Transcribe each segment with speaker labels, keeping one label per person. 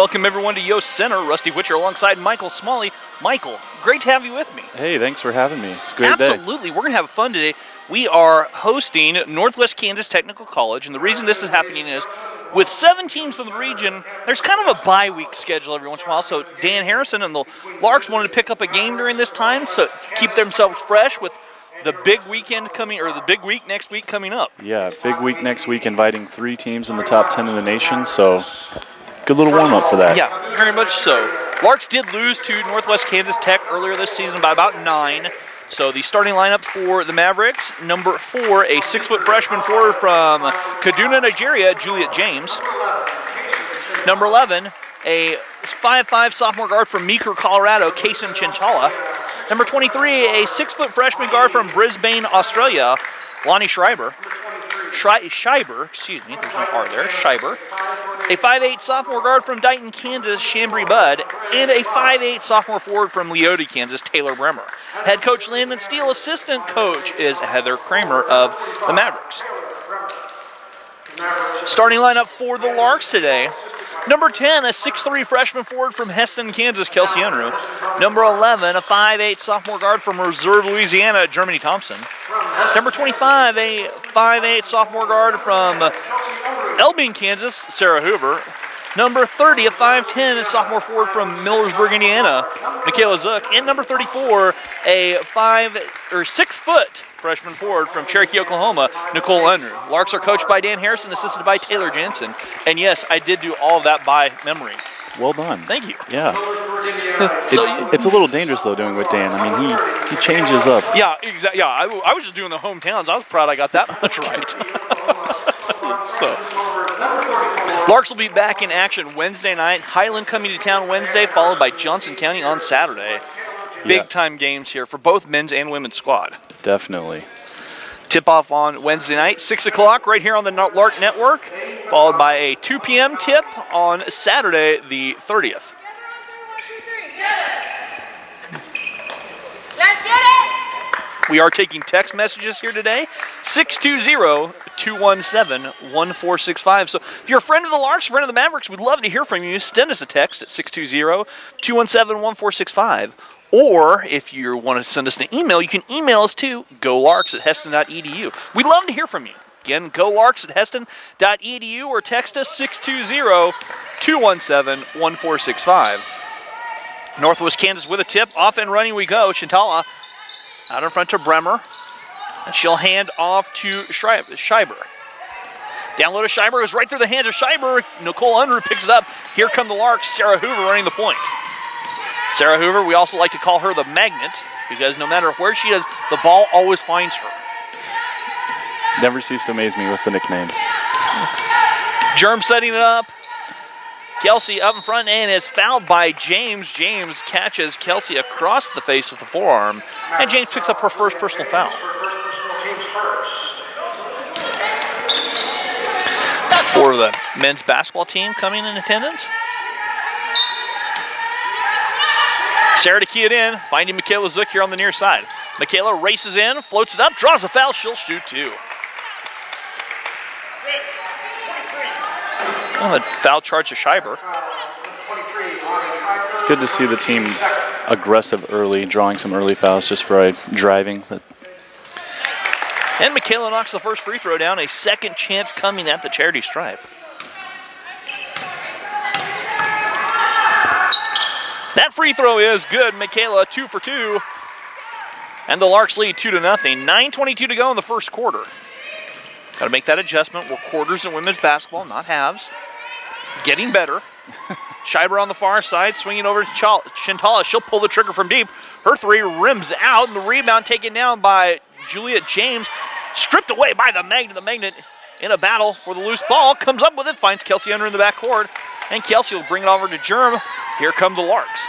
Speaker 1: Welcome everyone to Yost Center. Rusty Witcher alongside Michael Smalley. Michael, great to have you with me.
Speaker 2: Hey, thanks for having me. It's a great day.
Speaker 1: Absolutely. We're going to have fun today. We are hosting Northwest Kansas Technical College, and the reason this is happening is with 7 teams from the region, there's kind of a bye week schedule every once in a while, so Dan Harrison and the Larks wanted to pick up a game during this time so keep themselves fresh with the big weekend coming, or the big week next week coming up.
Speaker 2: Yeah, big week next week, inviting 3 teams in the top 10 in the nation, so good little warm-up for that.
Speaker 1: Yeah, very much so. Larks did lose to Northwest Kansas Tech earlier this season by about 9. So the starting lineup for the Mavericks, number 4, a 6-foot freshman forward from Kaduna, Nigeria, Juliet James. Number 11, a 5'5" sophomore guard from Meeker, Colorado, Kason Chintala. Number 23, a 6-foot freshman guard from Brisbane, Australia, Lonnie Schreiber. Schreiber, there's no R there, Schreiber. A 5'8" sophomore guard from Dighton, Kansas, Chambry Budd, and a 5'8" sophomore forward from Leoti, Kansas, Taylor Bremer. Head coach Landon Steele, assistant coach is Heather Kramer of the Mavericks. Starting lineup for the Larks today. Number 10, a 6'3" freshman forward from Heston, Kansas, Kelsey Unruh. Number 11, a 5'8" sophomore guard from Reserve, Louisiana, Germany Thompson. Number 25, a 5'8" sophomore guard from Elbing, Kansas, Sarah Hoover. Number 30, a 5'10" sophomore forward from Millersburg, Indiana, Michaela Zook. And number 34, a 6-foot freshman forward from Cherokee, Oklahoma, Nicole Unruh. Larks are coached by Dan Harrison, assisted by Taylor Jensen. And yes, I did do all of that by memory.
Speaker 2: Well done.
Speaker 1: Thank you.
Speaker 2: Yeah. It's a little dangerous, though, doing with Dan. I mean, he changes up.
Speaker 1: Yeah, exactly. Yeah, I was just doing the hometowns. I was proud I got that much right. So, Larks will be back in action Wednesday night. Highland coming to town Wednesday, followed by Johnson County on Saturday. Big-time games here for both men's and women's squad.
Speaker 2: Definitely.
Speaker 1: Tip-off on Wednesday night, 6 o'clock, right here on the Lark Network, followed by a 2 p.m. tip on Saturday, the 30th.
Speaker 3: Let's get it!
Speaker 1: We are taking text messages here today, 620-217-1465. So if you're a friend of the Larks, friend of the Mavericks, we'd love to hear from you. Send us a text at 620-217-1465. Or if you want to send us an email, you can email us to golarks@heston.edu. We'd love to hear from you. Again, golarks@heston.edu or text us 620-217-1465. Northwest Kansas with a tip. Off and running we go. Chintala out in front to Bremer. And she'll hand off to Schreiber. Down low to Schreiber. Goes right through the hands of Schreiber. Nicole Unruh picks it up. Here come the Larks. Sarah Hoover running the point. Sarah Hoover, we also like to call her the magnet because no matter where she is, the ball always finds her.
Speaker 2: Never cease to amaze me with the nicknames.
Speaker 1: Germ setting it up. Kelsey up in front and is fouled by James. James catches Kelsey across the face with the forearm, and James picks up her first personal foul. For the men's basketball team coming in attendance. Sarah to key it in, finding Michaela Zook here on the near side. Michaela races in, floats it up, draws a foul, she'll shoot 2. On the foul charge to Schreiber.
Speaker 2: It's good to see the team aggressive early, drawing some early fouls just for driving.
Speaker 1: And Michaela knocks the first free throw down, a second chance coming at the charity stripe. That free throw is good. Michaela 2 for 2. And the Larks lead 2-0. 9:22 to go in the first quarter. Got to make that adjustment. We're quarters in women's basketball, not halves. Getting better. Schreiber on the far side, swinging over to Chintala. She'll pull the trigger from deep. Her 3 rims out, and the rebound taken down by Juliet James. Stripped away by the Magnet. The Magnet in a battle for the loose ball. Comes up with it, finds Kelsey Unruh in the backcourt. And Kelsey will bring it over to Germ. Here come the Larks.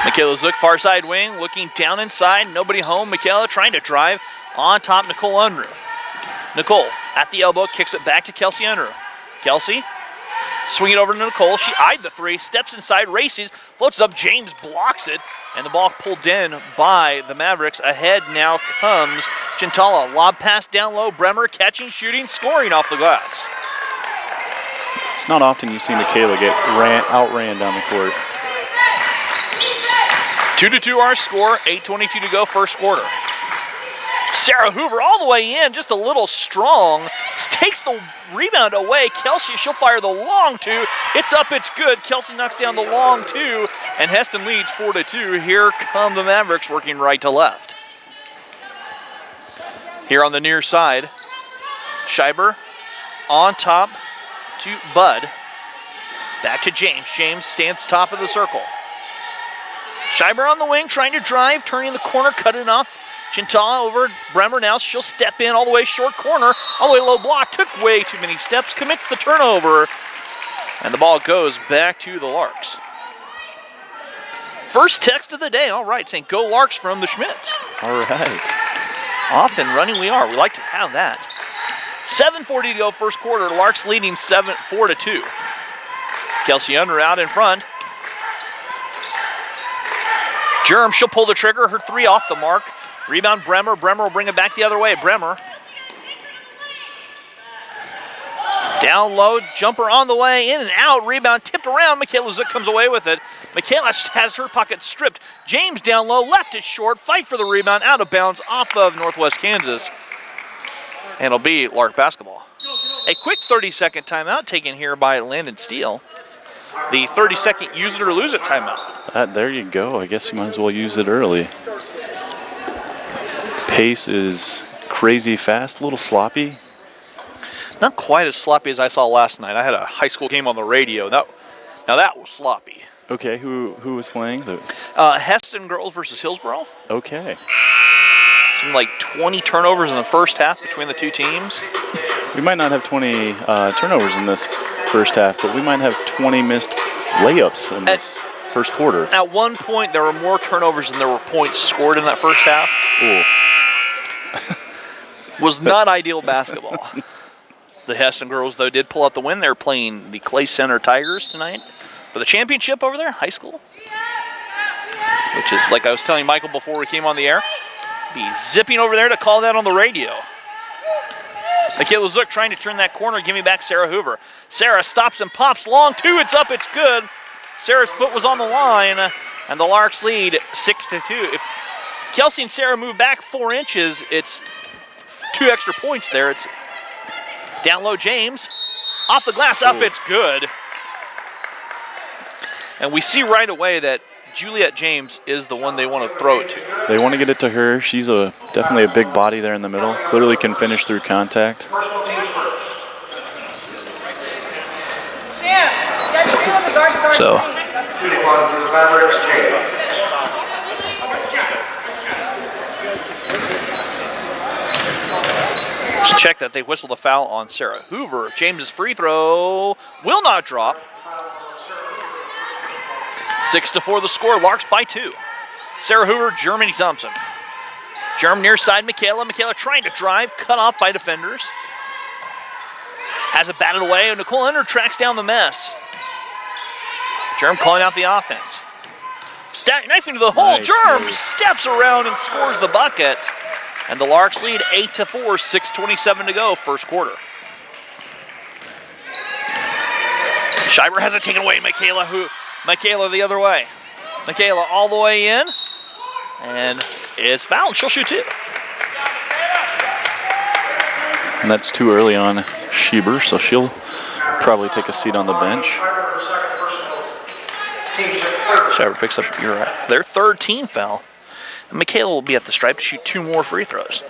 Speaker 1: Michaela Zook, far side wing, looking down inside. Nobody home. Michaela trying to drive on top. Nicole Unruh. Nicole at the elbow, kicks it back to Kelsey Unruh. Kelsey swinging over to Nicole. She eyed the 3, steps inside, races, floats up. James blocks it, and the ball pulled in by the Mavericks. Ahead now comes Chintala. Lob pass down low. Bremer catching, shooting, scoring off the glass.
Speaker 2: It's not often you see Michaela get outran down the court.
Speaker 1: 2-2 our score, 8:22 to go first quarter. Sarah Hoover all the way in, just a little strong. Takes the rebound away. Kelsey, she'll fire the long two. It's up, it's good. Kelsey knocks down the long two, and Heston leads 4-2. Here come the Mavericks working right to left. Here on the near side, Scheiber on top to Bud. Back to James. James stands top of the circle. Scheiber on the wing, trying to drive, turning the corner, cutting off. Chintal over Bremer now. She'll step in all the way short corner, all the way low block. Took way too many steps, commits the turnover, and the ball goes back to the Larks. First text of the day, all right, saying go Larks from the Schmitz.
Speaker 2: All right.
Speaker 1: Off and running we are. We like to have that. 7:40 to go first quarter. Larks leading 4-2. Kelsey Under out in front. Germ, she'll pull the trigger. Her three off the mark. Rebound Bremer. Bremer will bring it back the other way. Bremer. Down low, jumper on the way, in and out. Rebound tipped around. Michaela Zook comes away with it. Michaela has her pocket stripped. James down low, left it short. Fight for the rebound, out of bounds, off of Northwest Kansas. And it'll be Lark basketball. A quick 30-second timeout taken here by Landon Steele. The 30-second use it or lose it timeout.
Speaker 2: There you go. I guess you might as well use it early. Pace is crazy fast, a little sloppy.
Speaker 1: Not quite as sloppy as I saw last night. I had a high school game on the radio. Now that was sloppy.
Speaker 2: Okay, who was playing?
Speaker 1: Heston girls versus Hillsboro.
Speaker 2: Okay.
Speaker 1: Something like 20 turnovers in the first half between the two teams.
Speaker 2: We might not have 20 turnovers in this first half, but we might have 20 missed layups in this first quarter.
Speaker 1: At one point, there were more turnovers than there were points scored in that first half.
Speaker 2: Ooh.
Speaker 1: Was not ideal basketball. The Heston girls, though, did pull out the win. They're playing the Clay Center Tigers tonight for the championship over there, high school. Which is, like I was telling Michael before we came on the air, be zipping over there to call that on the radio. Michaela Zook trying to turn that corner, give me back Sarah Hoover. Sarah stops and pops long two, it's up, it's good. Sarah's foot was on the line, and the Larks lead 6-2. If Kelsey and Sarah move back 4 inches, it's 2 extra points there. It's down low James. Off the glass, up, it's good. And we see right away that Juliet James is the one they want to throw it to.
Speaker 2: They want to get it to her. She's definitely a big body there in the middle. Clearly can finish through contact.
Speaker 1: So, to check that, they whistled a foul on Sarah Hoover. James's free throw will not drop. 6-4 the score. Larks by 2. Sarah Hoover, Germany Thompson. Germ near side, Michaela. Michaela trying to drive, cut off by defenders. Has it batted away, and Nicole Ender tracks down the mess. Germ calling out the offense. Knife into the hole.
Speaker 2: Nice
Speaker 1: Germ
Speaker 2: move.
Speaker 1: steps around and scores the bucket. And the Larks lead 8-4, 6:27 to go, first quarter. Scheiber has it taken away. Michaela the other way. Michaela all the way in. And is fouled. She'll shoot 2.
Speaker 2: And that's too early on Schieber, so she'll probably take a seat on the bench.
Speaker 1: Scheiber picks up their third team foul. And Michaela will be at the stripe to shoot 2 more free throws.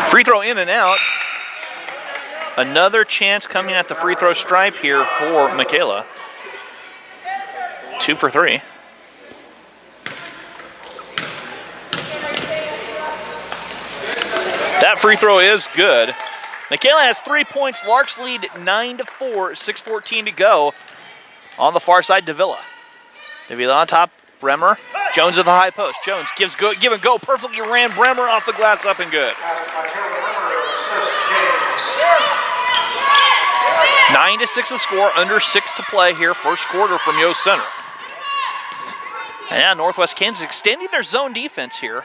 Speaker 1: Free throw in and out. Another chance coming at the free throw stripe here for Michaela. 2 for 3. That free throw is good. Michaela has 3 points. Larks lead 9-4, 6:14 to go. On the far side, Davila. Davila on top, Bremer. Jones at the high post. Jones give and go. Perfectly ran Bremer off the glass, up and good. 9-6 the score, under 6 to play here, first quarter from Yost Center. And now Northwest Kansas extending their zone defense here.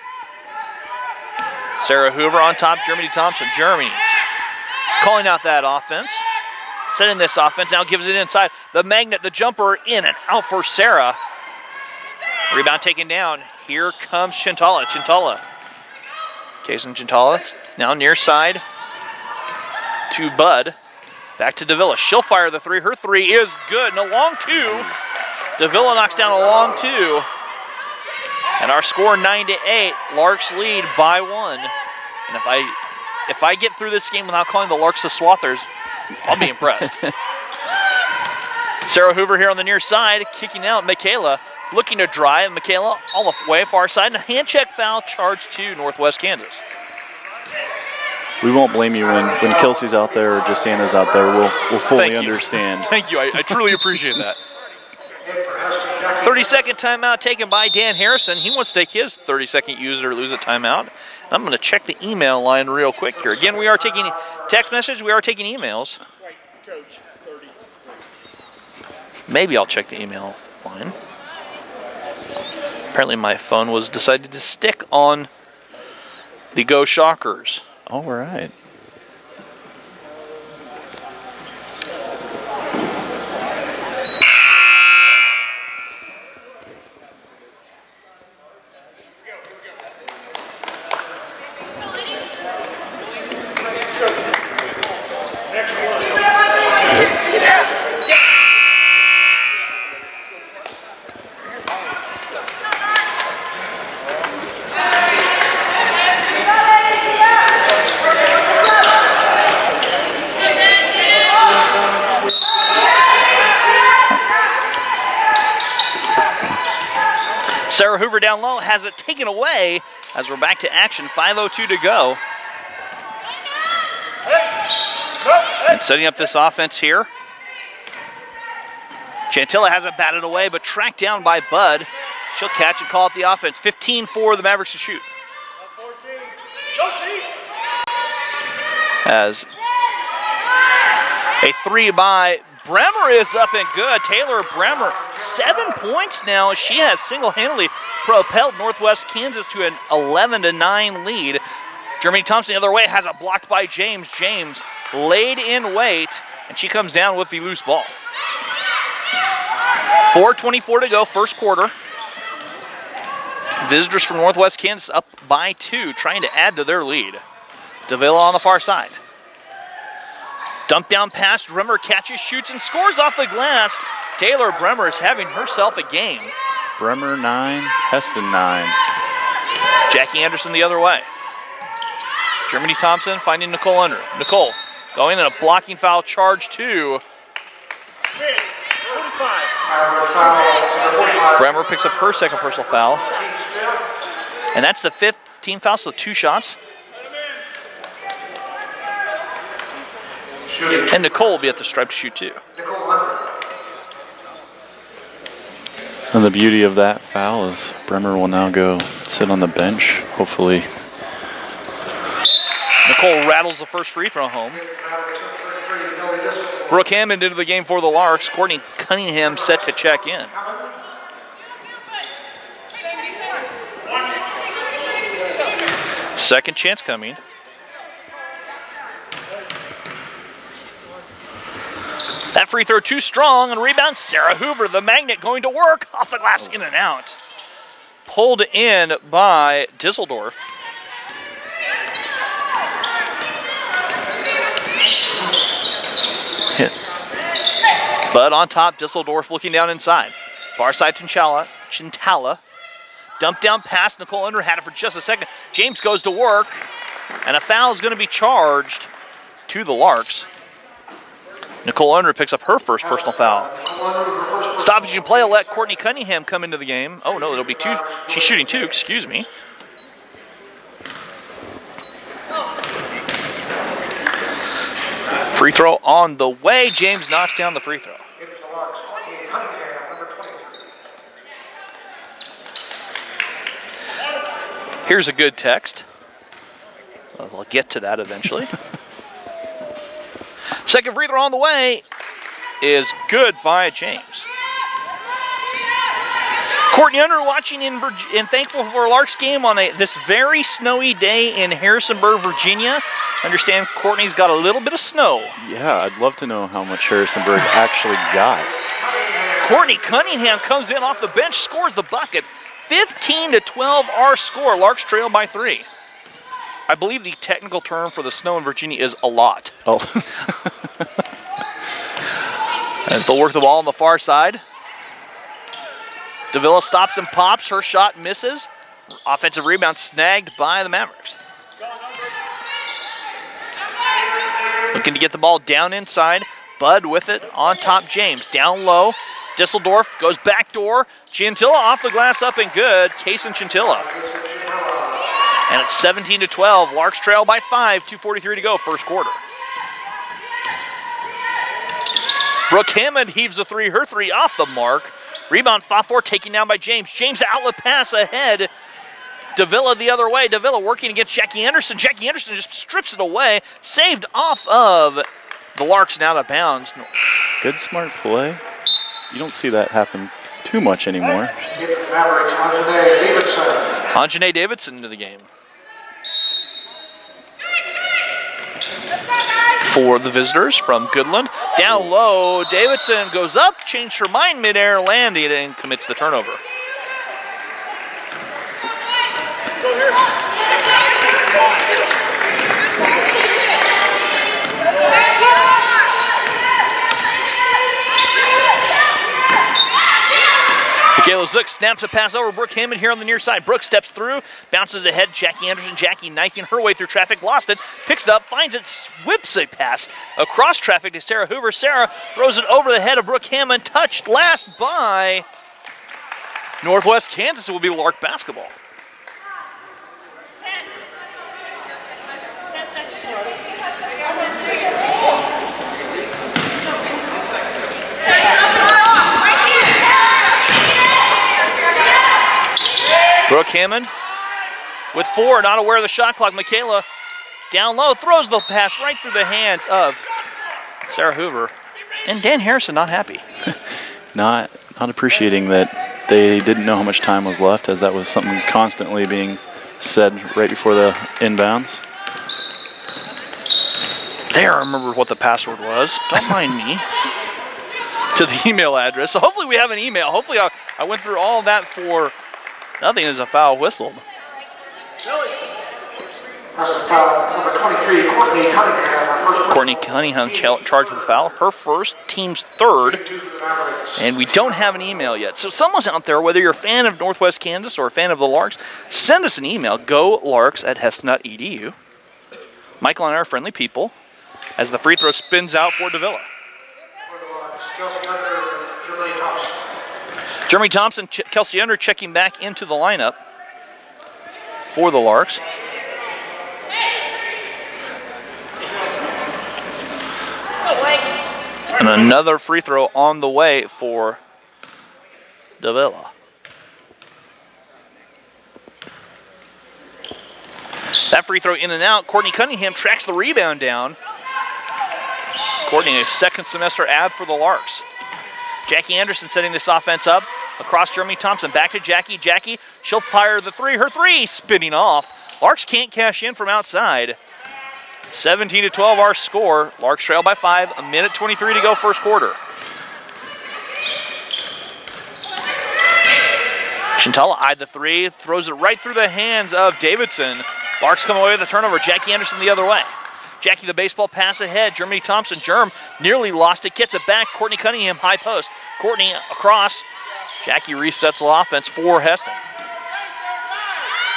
Speaker 1: Sarah Hoover on top, Germany Thompson. Germany calling out that offense. Setting this offense, now gives it inside. The magnet, the jumper, in and out for Sarah. Rebound taken down. Here comes Chintala. Kaysen Chintala now near side to Bud. Back to Davila. She'll fire the three. Her three is good. And a long two. Davila knocks down a long two. And our score 9-8. Larks lead by 1. And if I get through this game without calling the Larks the Swathers, I'll be impressed. Sarah Hoover here on the near side, kicking out Michaela, looking to drive. Michaela all the way far side, and a hand check foul charged to Northwest Kansas.
Speaker 2: We won't blame you when Kelsey's out there or Josiana's out there. We'll fully understand.
Speaker 1: Thank you. I truly appreciate that. 30-second timeout taken by Dan Harrison. He wants to take his 30-second use it or lose a timeout. I'm going to check the email line real quick here. Again, we are taking text messages. We are taking emails. Maybe I'll check the email line. Apparently my phone was decided to stick on the Go Shockers.
Speaker 2: All right.
Speaker 1: Sarah Hoover down low has it taken away as we're back to action. 5:02 to go. And setting up this offense here. Chantilla has it batted away, but tracked down by Bud. She'll catch and call out the offense. 15 for the Mavericks to shoot. As a three by Bremer is up and good. Taylor Bremer, 7 points now. She has single-handedly propelled Northwest Kansas to an 11-9 lead. Germany Thompson the other way has it blocked by James. James laid in wait, and she comes down with the loose ball. 4:24 to go, first quarter. Visitors from Northwest Kansas up by 2, trying to add to their lead. Davila on the far side. Dump down pass, Bremer catches, shoots, and scores off the glass. Taylor Bremer is having herself a game.
Speaker 2: Bremer 9, Heston 9.
Speaker 1: Jackie Anderson the other way. Germany Thompson finding Nicole under. Nicole going in a blocking foul charge to. Bremer picks up her second personal foul. And that's the 5th team foul, so 2 shots. And Nicole will be at the stripe to shoot 2.
Speaker 2: And the beauty of that foul is Bremer will now go sit on the bench, hopefully.
Speaker 1: Nicole rattles the first free throw home. Brooke Hammond into the game for the Larks. Courtney Cunningham set to check in. Second chance coming. That free throw too strong, and rebound Sarah Hoover, the magnet going to work, off the glass, in and out. Pulled in by Disseldorf. Hit. Bud on top, Disseldorf looking down inside. Far side Chintala. Dump down pass, Nicole Under had it for just a second. James goes to work, and a foul is going to be charged to the Larks. Nicole Under picks up her first personal foul. Stoppage in play will let Courtney Cunningham come into the game. Oh no, it'll be 2. She's shooting 2, excuse me. Free throw on the way. James knocks down the free throw. Here's a good text. I'll get to that eventually. Second free throw on the way is good by James. Courtney Unruh watching and thankful for a Larks game on this very snowy day in Harrisonburg, Virginia. Understand Courtney's got a little bit of snow.
Speaker 2: Yeah, I'd love to know how much Harrisonburg actually got.
Speaker 1: Courtney Cunningham comes in off the bench, scores the bucket. 15-12 our score. Larks trail by 3. I believe the technical term for the snow in Virginia is a lot.
Speaker 2: Oh.
Speaker 1: And they'll work the ball on the far side. Davila stops and pops. Her shot misses. Offensive rebound snagged by the Mavericks. Looking to get the ball down inside. Bud with it on top. James down low. Disseldorf goes backdoor. Chintilla off the glass, up and good. Kaysen Chintilla. And it's 17-12. Larks trail by 5. 2:43 to go, first quarter. Brooke Hammond heaves a 3. Her 3 off the mark. Rebound, Faffor taken down by James. James outlet pass ahead. Davila the other way. Davila working against Jackie Anderson. Jackie Anderson just strips it away. Saved off of the Larks and out of bounds.
Speaker 2: Good smart play. You don't see that happen too much anymore.
Speaker 1: Anjanae Davidson into the game. For the visitors from Goodland. Down low, Davidson goes up, changed her mind midair, landed, and commits the turnover. Michaela Zook snaps a pass over Brooke Hammond here on the near side. Brooke steps through, bounces ahead. Jackie Anderson. Jackie knifing her way through traffic, lost it, picks it up, finds it, whips a pass across traffic to Sarah Hoover. Sarah throws it over the head of Brooke Hammond, touched last by Northwest Kansas. It will be Lark basketball. Brooke Hammond with 4, not aware of the shot clock. Michaela down low, throws the pass right through the hands of Sarah Hoover. And Dan Harrison not happy.
Speaker 2: Not appreciating that they didn't know how much time was left, as that was something constantly being said right before the inbounds.
Speaker 1: There, I remember what the password was. Don't mind me. To the email address. So hopefully we have an email. Hopefully I went through all that for nothing as a foul whistled. Courtney Cunningham charged with a foul. Her first, team's third. And we don't have an email yet. So someone's out there, whether you're a fan of Northwest Kansas or a fan of the Larks, send us an email. golarks@heston.edu. Michael and I are friendly people as the free throw spins out for Davila. Jeremy Thompson, Kelsey Under checking back into the lineup for the Larks. And another free throw on the way for Davila. That free throw in and out. Courtney Cunningham tracks the rebound down. Courtney, a second semester ad for the Larks. Jackie Anderson setting this offense up. Across Jeremy Thompson. Back to Jackie. Jackie, she'll fire the 3. Her 3 spinning off. Larks can't cash in from outside. 17-12 our score. Larks trail by 5. 1:23 to go first quarter. Chintala eyed the 3. Throws it right through the hands of Davidson. Larks come away with a turnover. Jackie Anderson the other way. Jackie the baseball pass ahead. Jeremy Thompson. Germ nearly lost it. Gets it back. Courtney Cunningham high post. Courtney across. Jackie resets the offense for Heston.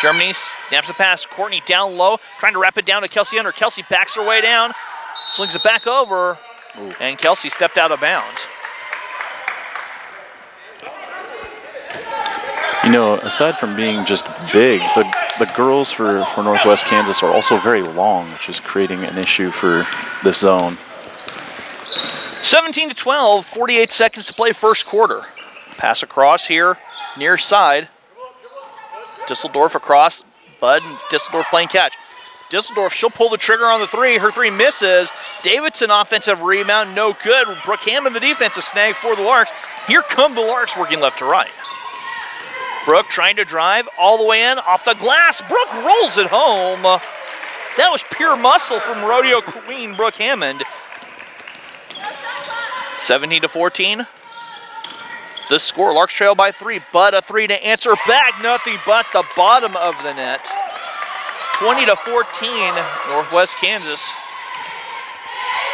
Speaker 1: Germany snaps a pass. Courtney down low. Trying to wrap it down to Kelsey Under. Kelsey backs her way down. Slings it back over. Ooh. And Kelsey stepped out of bounds.
Speaker 2: You know, aside from being just big, the girls for Northwest Kansas are also very long, which is creating an issue for this zone.
Speaker 1: 17-12, 48 seconds to play first quarter. Pass across here, near side. Disseldorf across. Bud and Disseldorf playing catch. Disseldorf, she'll pull the trigger on the 3. Her 3 misses. Davidson offensive rebound, no good. Brooke Hammond the defensive snag for the Larks. Here come the Larks working left to right. Brooke trying to drive all the way in, off the glass. Brooke rolls it home. That was pure muscle from rodeo queen Brooke Hammond. 17-14. The score, Larks trail by 3, but a 3 to answer back. Nothing but the bottom of the net. 20-14, Northwest Kansas.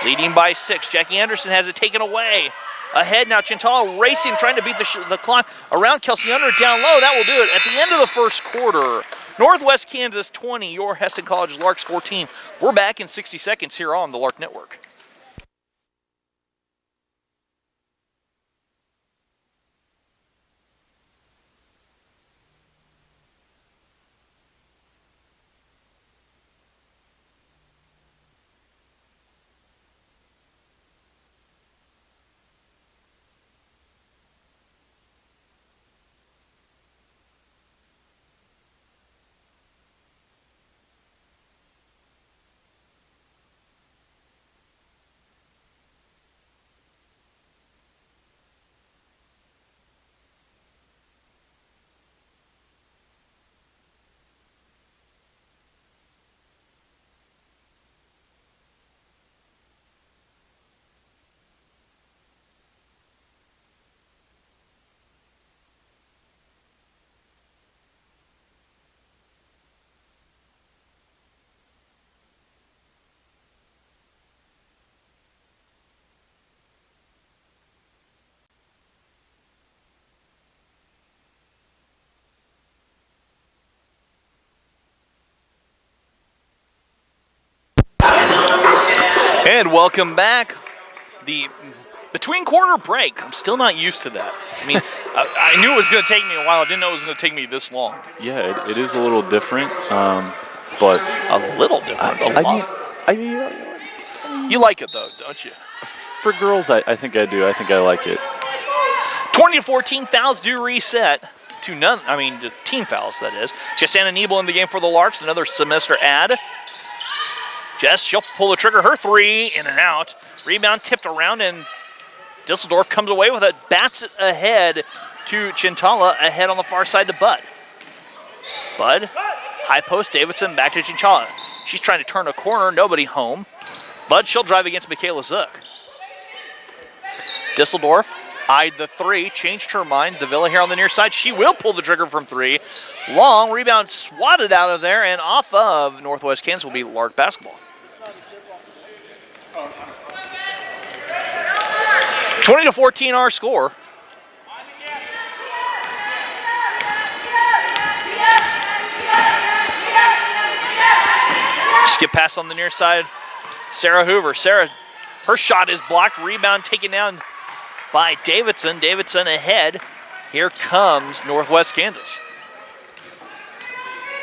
Speaker 1: Leading by 6. Jackie Anderson has it taken away. Ahead now, Chintala racing, trying to beat the clock around Kelsey Under down low. That will do it at the end of the first quarter. Northwest Kansas 20, your Hesston College Larks 14. We're back in 60 seconds here on the Lark Network. And welcome back. The between quarter break. I'm still not used to that. I mean, I knew it was going to take me a while. I didn't know it was going to take me this long.
Speaker 2: Yeah, it is a little different, but
Speaker 1: a little different.
Speaker 2: I mean,
Speaker 1: you like it though, don't you?
Speaker 2: For girls, I think I do. I think I like it.
Speaker 1: 20-14 fouls do reset to none. I mean, the team fouls, that is. Jessana Nebel in the game for the Larks. Another semester add. Jess, she'll pull the trigger. Her 3 in and out. Rebound tipped around, and Disseldorf comes away with it. Bats it ahead to Chintala, ahead on the far side to Bud. Bud, high post, Davidson, back to Chintala. She's trying to turn a corner, nobody home. Bud, she'll drive against Michaela Zook. Disseldorf eyed the 3, changed her mind. Davila here on the near side. She will pull the trigger from 3. Long rebound swatted out of there, and off of Northwest Kansas will be Lark basketball. 20-14 our score. Skip pass on the near side. Sarah Hoover. Sarah, her shot is blocked. Rebound taken down by Davidson. Davidson ahead. Here comes Northwest Kansas.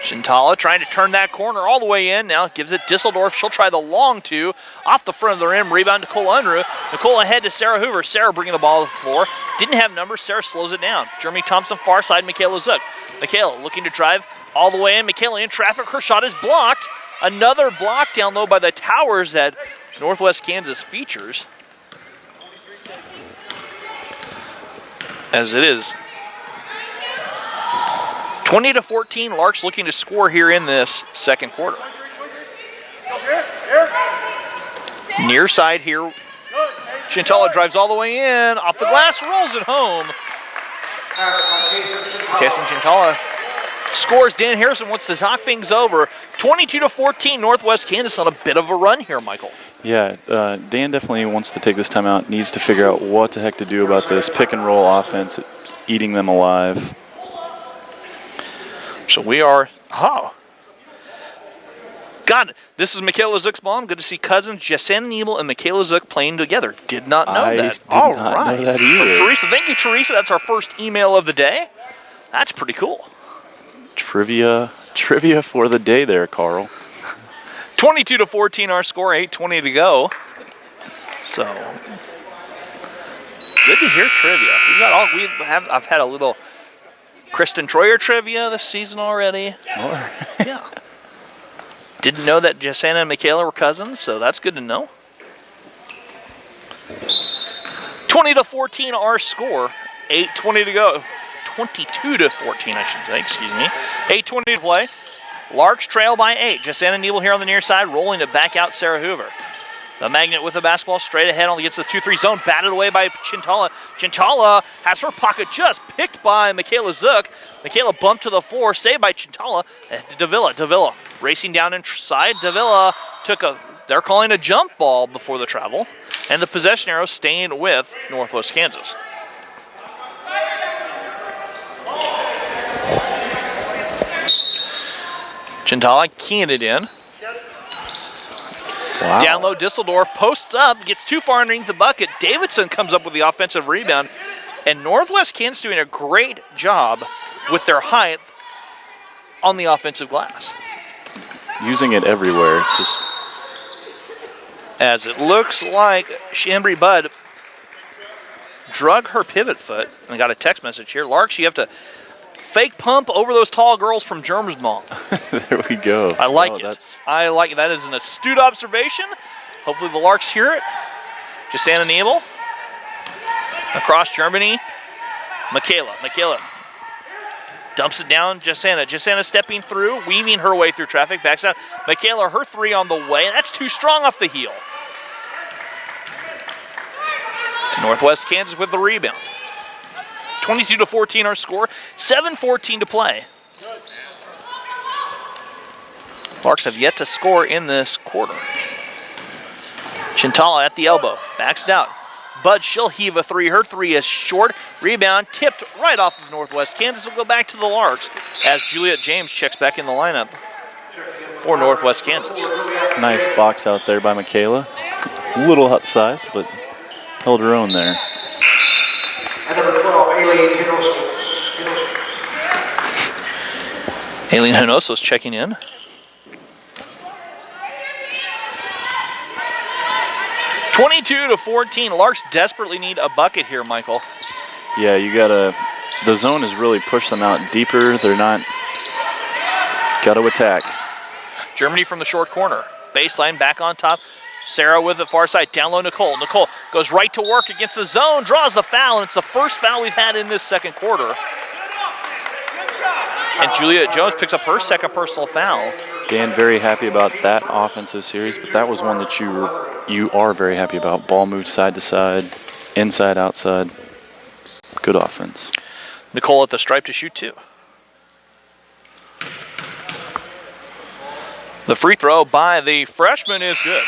Speaker 1: Chintala trying to turn that corner all the way in. Now gives it Disseldorf. She'll try the long 2 off the front of the rim. Rebound to Nicole Unruh. Nicole ahead to Sarah Hoover. Sarah bringing the ball to the floor. Didn't have numbers. Sarah slows it down. Jeremy Thompson far side. Michaela Zook. Michaela looking to drive all the way in. Michaela in traffic. Her shot is blocked. Another block down low by the towers that Northwest Kansas features. As it is 20-14, Larks looking to score here in this second quarter. Near side here, Chintala drives all the way in, off the glass, rolls it home. Kessin Chintala scores. Dan Harrison wants to talk things over. 22-14, Northwest Kansas on a bit of a run here, Michael.
Speaker 2: Yeah, Dan definitely wants to take this time out, needs to figure out what the heck to do about this pick and roll offense. It's eating them alive.
Speaker 1: So we are, God, this is Michaela Zook's mom. Good to see cousins Jessana Nebel and Michaela Zook playing together. Did not know that.
Speaker 2: All right. Know that either.
Speaker 1: Teresa, thank you, Teresa. That's our first email of the day. That's pretty cool.
Speaker 2: Trivia for the day there, Carl.
Speaker 1: 22-14 our score, 8:20 to go. So good to hear trivia. I've had a little Kristen Troyer trivia this season already. Yeah. Didn't know that Jessana and Michaela were cousins, so that's good to know. 20-14 our score, 8:20 to go. 22 to 14, I should say, excuse me. 8:20 to play. Larks trail by 8. Jasanna Nebel here on the near side, rolling it back out Sarah Hoover. The Magnet with the basketball straight ahead on against the 2-3 zone, batted away by Chintala. Chintala has her pocket just picked by Michaela Zook. Michaela bumped to the floor, saved by Chintala. Davila racing down inside. Davila they're calling a jump ball before the travel. And the possession arrow staying with Northwest Kansas. Chintala keying it in.
Speaker 2: Wow.
Speaker 1: Down low, Disseldorf posts up, gets too far underneath the bucket. Davidson comes up with the offensive rebound. And Northwest Kansas doing a great job with their height on the offensive glass.
Speaker 2: Using it everywhere. Just
Speaker 1: as it looks like Chambry Budd drug her pivot foot. I got a text message here. Larks, you have to fake pump over those tall girls from Germersmont.
Speaker 2: There we go.
Speaker 1: I like it. I like it. That is an astute observation. Hopefully the Larks hear it. Jasanna Nebel. Across Germany. Michaela dumps it down. Jasanna stepping through, weaving her way through traffic. Backs out. Michaela, her three on the way. That's too strong off the heel. Northwest Kansas with the rebound. 22 to 14 our score. 7:14 to play. Larks have yet to score in this quarter. Chintala at the elbow. Backs it out. Bud, she'll heave a three. Her three is short. Rebound tipped right off of Northwest Kansas. Will go back to the Larks as Juliet James checks back in the lineup for Northwest Kansas.
Speaker 2: Nice box out there by Michaela. A little hut size, but held her own there.
Speaker 3: And number 12, Aileen Hinosos.
Speaker 1: Aileen Hinosos checking in. (22 to 14). Larks desperately need a bucket here, Michael.
Speaker 2: Yeah, the zone has really pushed them out deeper. They're not, got to attack.
Speaker 1: Germany from the short corner. Baseline back on top. Sarah with the far side. Down low, Nicole. Nicole goes right to work against the zone, draws the foul, and it's the first foul we've had in this second quarter. And Juliet Jones picks up her second personal foul.
Speaker 2: Dan, very happy about that offensive series, but that was one that you are very happy about. Ball moved side to side, inside, outside. Good offense.
Speaker 1: Nicole at the stripe to shoot two. The free throw by the freshman is good.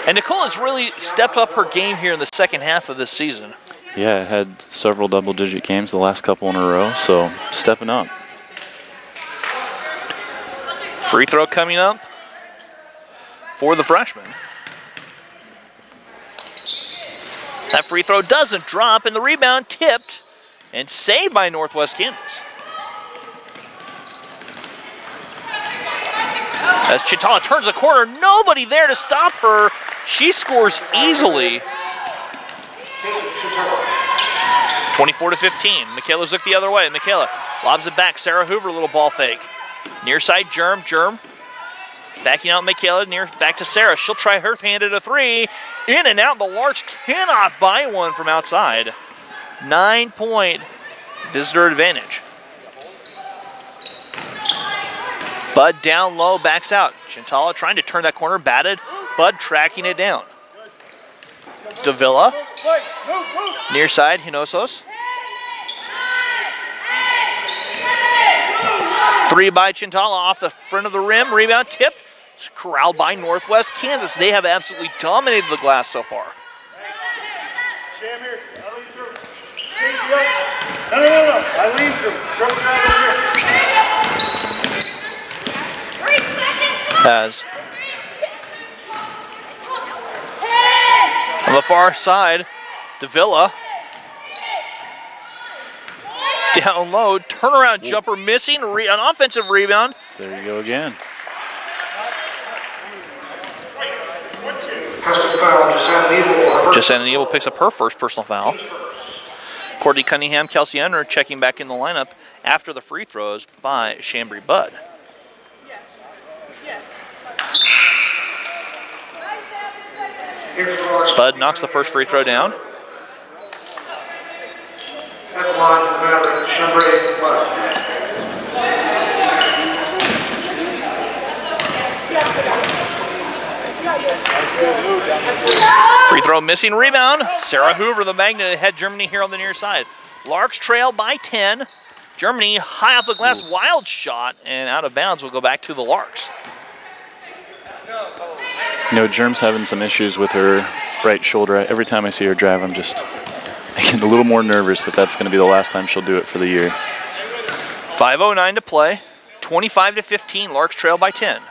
Speaker 1: And Nicole has really stepped up her game here in the second half of this season.
Speaker 2: Yeah, had several double-digit games the last couple in a row, so stepping up.
Speaker 1: Free throw coming up for the freshman. That free throw doesn't drop, and the rebound tipped and saved by Northwest Kansas. As Chintala turns the corner, nobody there to stop her. She scores easily. 24 to 15. Michaela Zook the other way. Michaela lobs it back. Sarah Hoover, little ball fake. Near side, Germ. Backing out Michaela, back to Sarah. She'll try her hand at a three. In and out. The Larks cannot buy one from outside. 9-point visitor advantage. Bud down low, backs out. Chintala trying to turn that corner, batted. Bud tracking it down. Davila. Near side, Hinosos. Three by Chintala off the front of the rim. Rebound tipped. Corralled by Northwest Kansas. They have absolutely dominated the glass so far.
Speaker 3: Sam here. I lean through. No. I lean through.
Speaker 1: As on the far side, Davila. Down low, turnaround jumper missing, an offensive rebound.
Speaker 2: There you go again.
Speaker 1: Jasanna Nebel picks up her first personal foul. Courtney Cunningham, Kelsey Unner checking back in the lineup after the free throws by Chambry Budd. Bud knocks the first free throw down.
Speaker 3: At the line for the Mavericks, number 8, Bud.
Speaker 1: Free throw missing, rebound. Sarah Hoover, the magnet, ahead Germany here on the near side. Larks trail by 10. Germany high off the glass, wild shot, and out of bounds will go back to the Larks.
Speaker 2: You know, Germ's having some issues with her right shoulder. Every time I see her drive, I'm just getting a little more nervous that that's going to be the last time she'll do it for the year.
Speaker 1: 5:09 to play. 25-15, Larks trail by 10.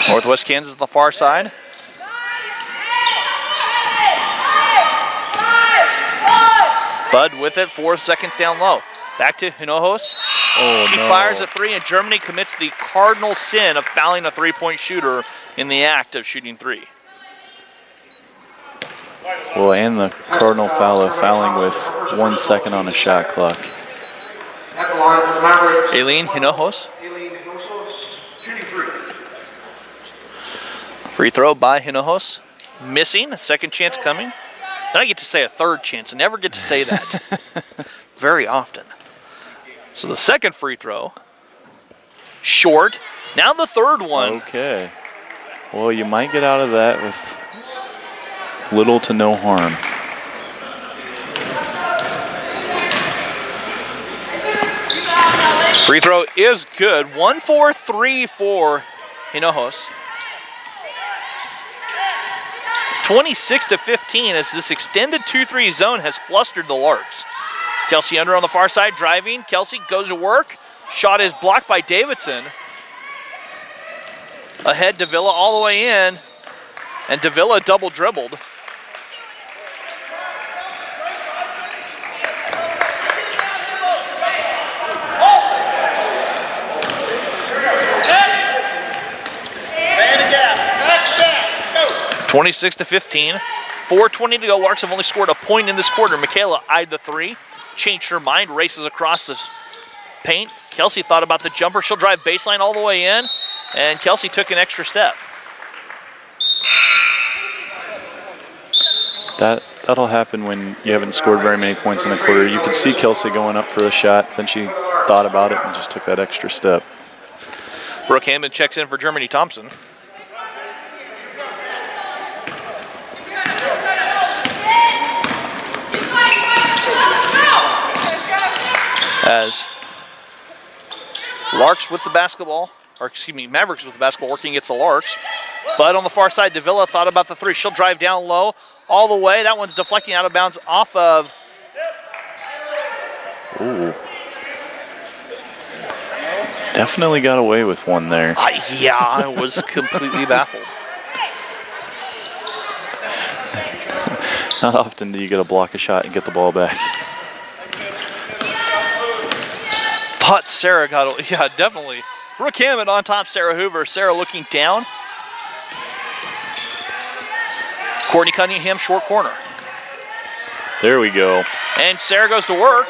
Speaker 1: Northwest Kansas on the far side. Bud with it, 4 seconds down low. Back to Hinojos.
Speaker 2: Oh,
Speaker 1: She
Speaker 2: no.
Speaker 1: fires a 3, and Germany commits the cardinal sin of fouling a 3-point shooter in the act of shooting 3.
Speaker 2: Well, and the cardinal foul of fouling with 1 second on a shot clock.
Speaker 3: At the line for the Mavericks,
Speaker 1: Aileen Hinojos.
Speaker 3: Aileen Hinojos, shooting 3.
Speaker 1: Free throw by Hinojos. Missing, a second chance coming. Then I get to say a third chance. I never get to say that very often. So the second free throw, short. Now the third one.
Speaker 2: Okay. Well, you might get out of that with little to no harm.
Speaker 1: Free throw is good. 1-4-3 for Hinojos. 26-15 as this extended 2-3 zone has flustered the Larks. Kelsey Under on the far side driving. Kelsey goes to work. Shot is blocked by Davidson. Ahead Davila all the way in. And Davila double dribbled. Go. 26-15. 4:20 to go. Larks have only scored a point in this quarter. Michaela eyed the 3. Changed her mind. Races across this paint. Kelsey thought about the jumper. She'll drive baseline all the way in. And Kelsey took an extra step.
Speaker 2: That'll happen when you haven't scored very many points in a quarter. You could see Kelsey going up for the shot. Then she thought about it and just took that extra step.
Speaker 1: Brooke Hammond checks in for Germany Thompson. As Larks with the basketball, or excuse me, Mavericks with the basketball working against the Larks. But on the far side, Davila thought about the 3. She'll drive down low all the way. That one's deflecting out of bounds off of.
Speaker 2: Ooh. Definitely got away with one there.
Speaker 1: Yeah, I was completely baffled.
Speaker 2: Not often do you get to block a shot and get the ball back.
Speaker 1: But Sarah got, yeah, definitely. Brooke Hammond on top, Sarah Hoover. Sarah looking down. Courtney Cunningham, short corner.
Speaker 2: There we go.
Speaker 1: And Sarah goes to work.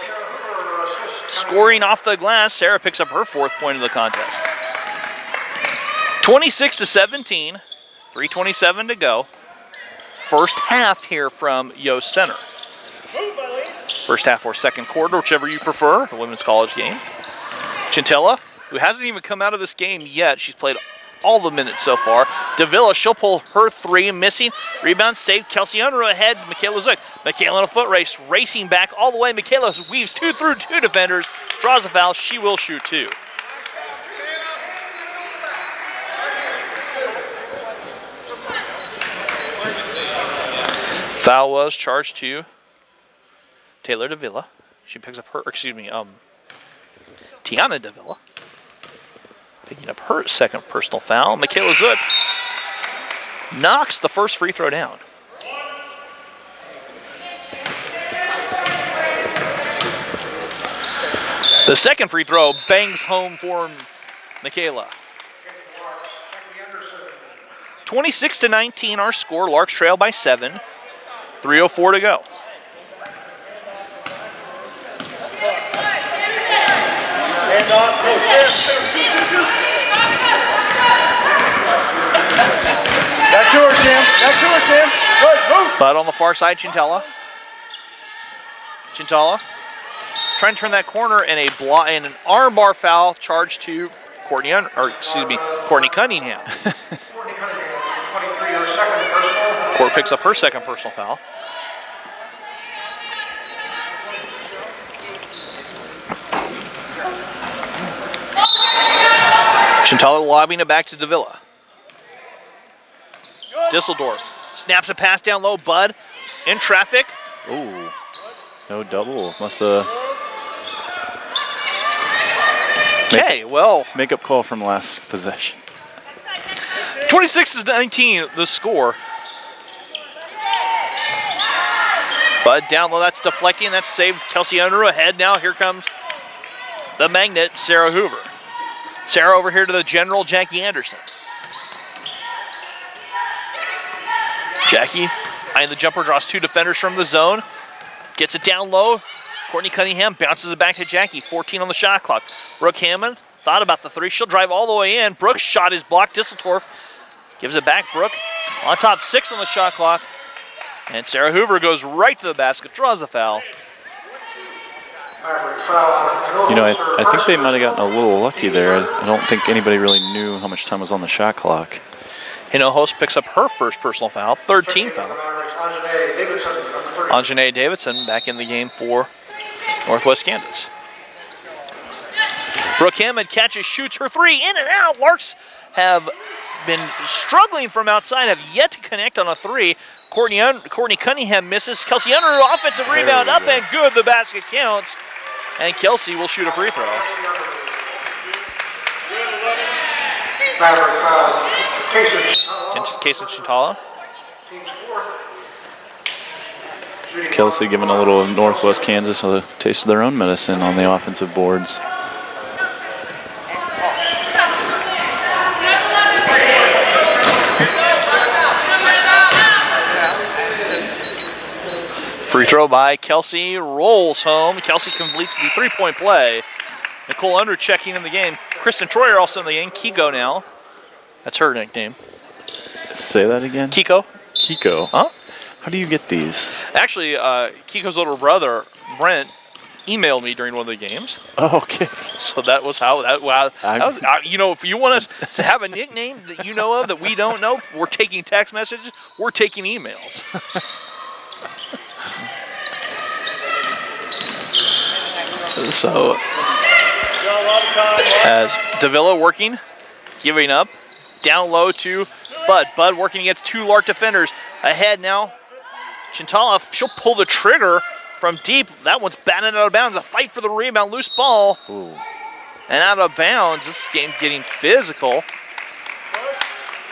Speaker 1: Scoring off the glass, Sarah picks up her 4th point of the contest. 26-17, 3:27 to go. First half here from Yost Center. First half or second quarter, whichever you prefer, the women's college game. Chintella, who hasn't even come out of this game yet. She's played all the minutes so far. Davila, she'll pull her 3, missing. Rebound saved. Kelsey Unruh ahead. Michaela Zook. Michaela in a foot race, racing back all the way. Michaela weaves 2 through 2 defenders, draws a foul. She will shoot 2. Foul was charged to Taylor Davila. She picks up her, Tiana Davila. Picking up her 2nd personal foul. Michaela Zook knocks the first free throw down. The second free throw bangs home for Michaela. 26-19 our score. Larks trail by 7. 3:04 to go.
Speaker 4: Back to her, Sam. Back to her, Sam. Good, move.
Speaker 1: Bud on the far side, Chintala. Chintala trying to turn that corner and an armbar foul charged to Courtney Cunningham. Court picks up her second personal foul. Chintala lobbing it back to Davila. Disseldorf snaps a pass down low. Bud in traffic.
Speaker 2: Ooh, no double. Must have.
Speaker 1: Okay, well.
Speaker 2: Makeup call from last possession.
Speaker 1: 26-19, the score. Bud down low, that's deflecting, that's saved. Kelsey Unruh ahead now. Here comes the magnet, Sarah Hoover. Sarah over here to the general, Jackie Anderson. Jackie, eyeing the jumper, draws two defenders from the zone. Gets it down low. Courtney Cunningham bounces it back to Jackie. 14 on the shot clock. Brooke Hammond thought about the three. She'll drive all the way in. Brooks' shot is blocked. Disseldorf gives it back. Brooke on top, 6 on the shot clock. And Sarah Hoover goes right to the basket, draws a foul.
Speaker 2: You know, I think they might have gotten a little lucky there. I don't think anybody really knew how much time was on the shot clock.
Speaker 1: Hinojosa picks up her first personal foul, third team foul. Anjanae Davidson back in the game for Northwest Kansas. Brooke Hammond catches, shoots her three, in and out. Larks have been struggling from outside, have yet to connect on a three. Courtney Cunningham misses. Kelsey Unruh, offensive rebound, up and good. The basket counts. And Kelsey will shoot a free throw. Kaysen Chintala.
Speaker 2: Kelsey giving a little Northwest Kansas a taste of their own medicine on the offensive boards.
Speaker 1: Free throw by Kelsey, rolls home. Kelsey completes the three-point play. Nicole Unruh checking in the game. Kristen Troyer also in the game. Kiko now. That's her nickname.
Speaker 2: Say that again?
Speaker 1: Kiko.
Speaker 2: Kiko.
Speaker 1: Huh?
Speaker 2: How do you get these?
Speaker 1: Actually, Kiko's little brother, Brent, emailed me during one of the games.
Speaker 2: Oh, okay.
Speaker 1: So that was how that was. You know, if you want us to have a nickname that you know of that we don't know, we're taking text messages, we're taking emails. So, as Davila working, giving up, down low to Bud. Bud working against two Lark defenders. Ahead now, Chintala, she'll pull the trigger from deep. That one's batted out of bounds. A fight for the rebound, loose ball.
Speaker 2: Ooh.
Speaker 1: And out of bounds. This game getting physical.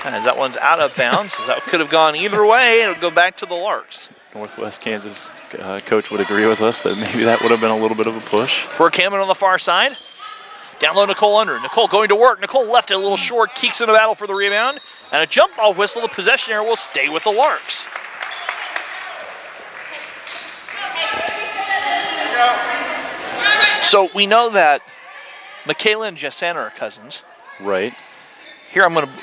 Speaker 1: As that one's out of bounds, that could have gone either way. It'll go back to the Larks.
Speaker 2: Northwest Kansas coach would agree with us that maybe that would have been a little bit of a push.
Speaker 1: Brooke Hammond on the far side. Down low, Nicole Unruh. Nicole going to work. Nicole left it a little short. Keeks in the battle for the rebound. And a jump ball whistle. The possession area will stay with the Larks. So we know that Michaela and Jessana are cousins.
Speaker 2: Right.
Speaker 1: Here I'm going to...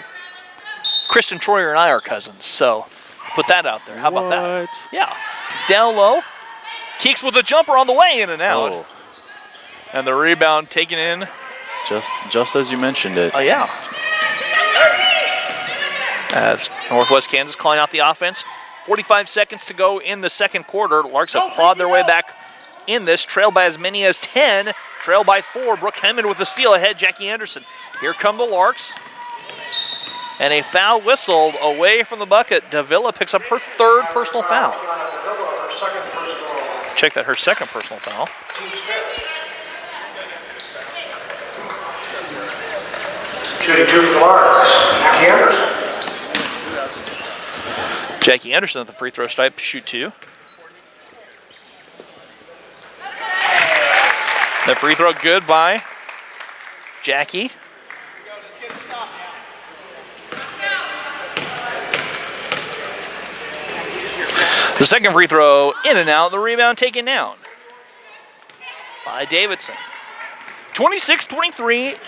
Speaker 1: Kristen Troyer and I are cousins, so put that out there. How about that? Yeah. Down low. Keeks with a jumper on the way, in and out.
Speaker 2: Oh.
Speaker 1: And the rebound taken in.
Speaker 2: Just as you mentioned it.
Speaker 1: Oh, yeah. As Northwest Kansas calling out the offense. 45 seconds to go in the second quarter. Larks have clawed their way back in this. Trailed by as many as 10. Trailed by 4. Brooke Hammond with the steal ahead. Jackie Anderson. Here come the Larks. And a foul whistled away from the bucket. Davila picks up her third personal foul. Check that, her second personal foul.
Speaker 3: Shooting two for the Larks, Jackie Anderson.
Speaker 1: Jackie Anderson at the free throw stripe, shoot two. The free throw good by Jackie. The second free throw in and out, the rebound taken down by Davidson. 26-23,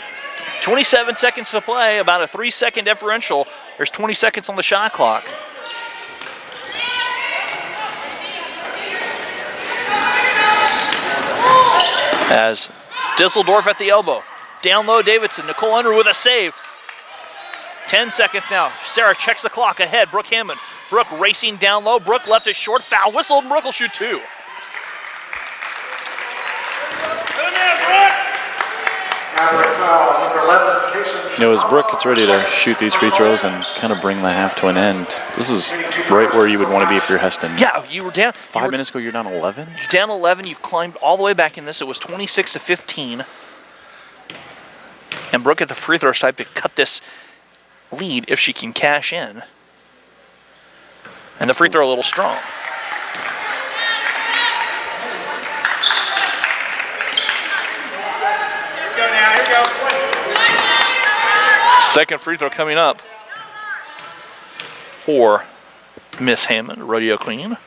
Speaker 1: 27 seconds to play, about a 3-second differential. There's 20 seconds on the shot clock. As Disseldorf at the elbow. Down low, Davidson. Nicole Unruh with a save. 10 seconds now. Sarah checks the clock ahead. Brooke Hammond. Brooke racing down low. Brooke left it short. Foul whistle, and Brooke will shoot 2.
Speaker 2: As Brooke gets ready to shoot these free throws and kind of bring the half to an end, this is right where you would want to be if you're Heston.
Speaker 1: Yeah, you were down.
Speaker 2: 5 minutes ago, you're down 11?
Speaker 1: You're down 11. You've climbed all the way back in this. It was 26-15. And Brooke at the free throw stripe to cut this lead if she can cash in. And the free throw a little strong. Second free throw coming up for Miss Hammond, Rodeo Queen.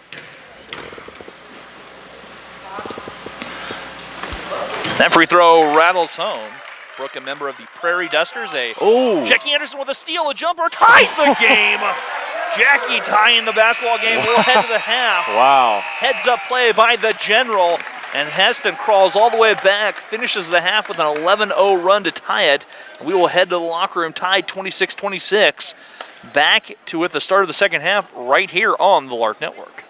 Speaker 1: That free throw rattles home. Brooke, a member of the Prairie Dusters. Jackie Anderson with a steal, a jumper, ties the game. Jackie tying the basketball game. We'll head to the half.
Speaker 2: Wow.
Speaker 1: Heads up play by the General. And Heston crawls all the way back, finishes the half with an 11-0 run to tie it. We will head to the locker room tied 26-26. Back to at the start of the second half right here on the Lark Network.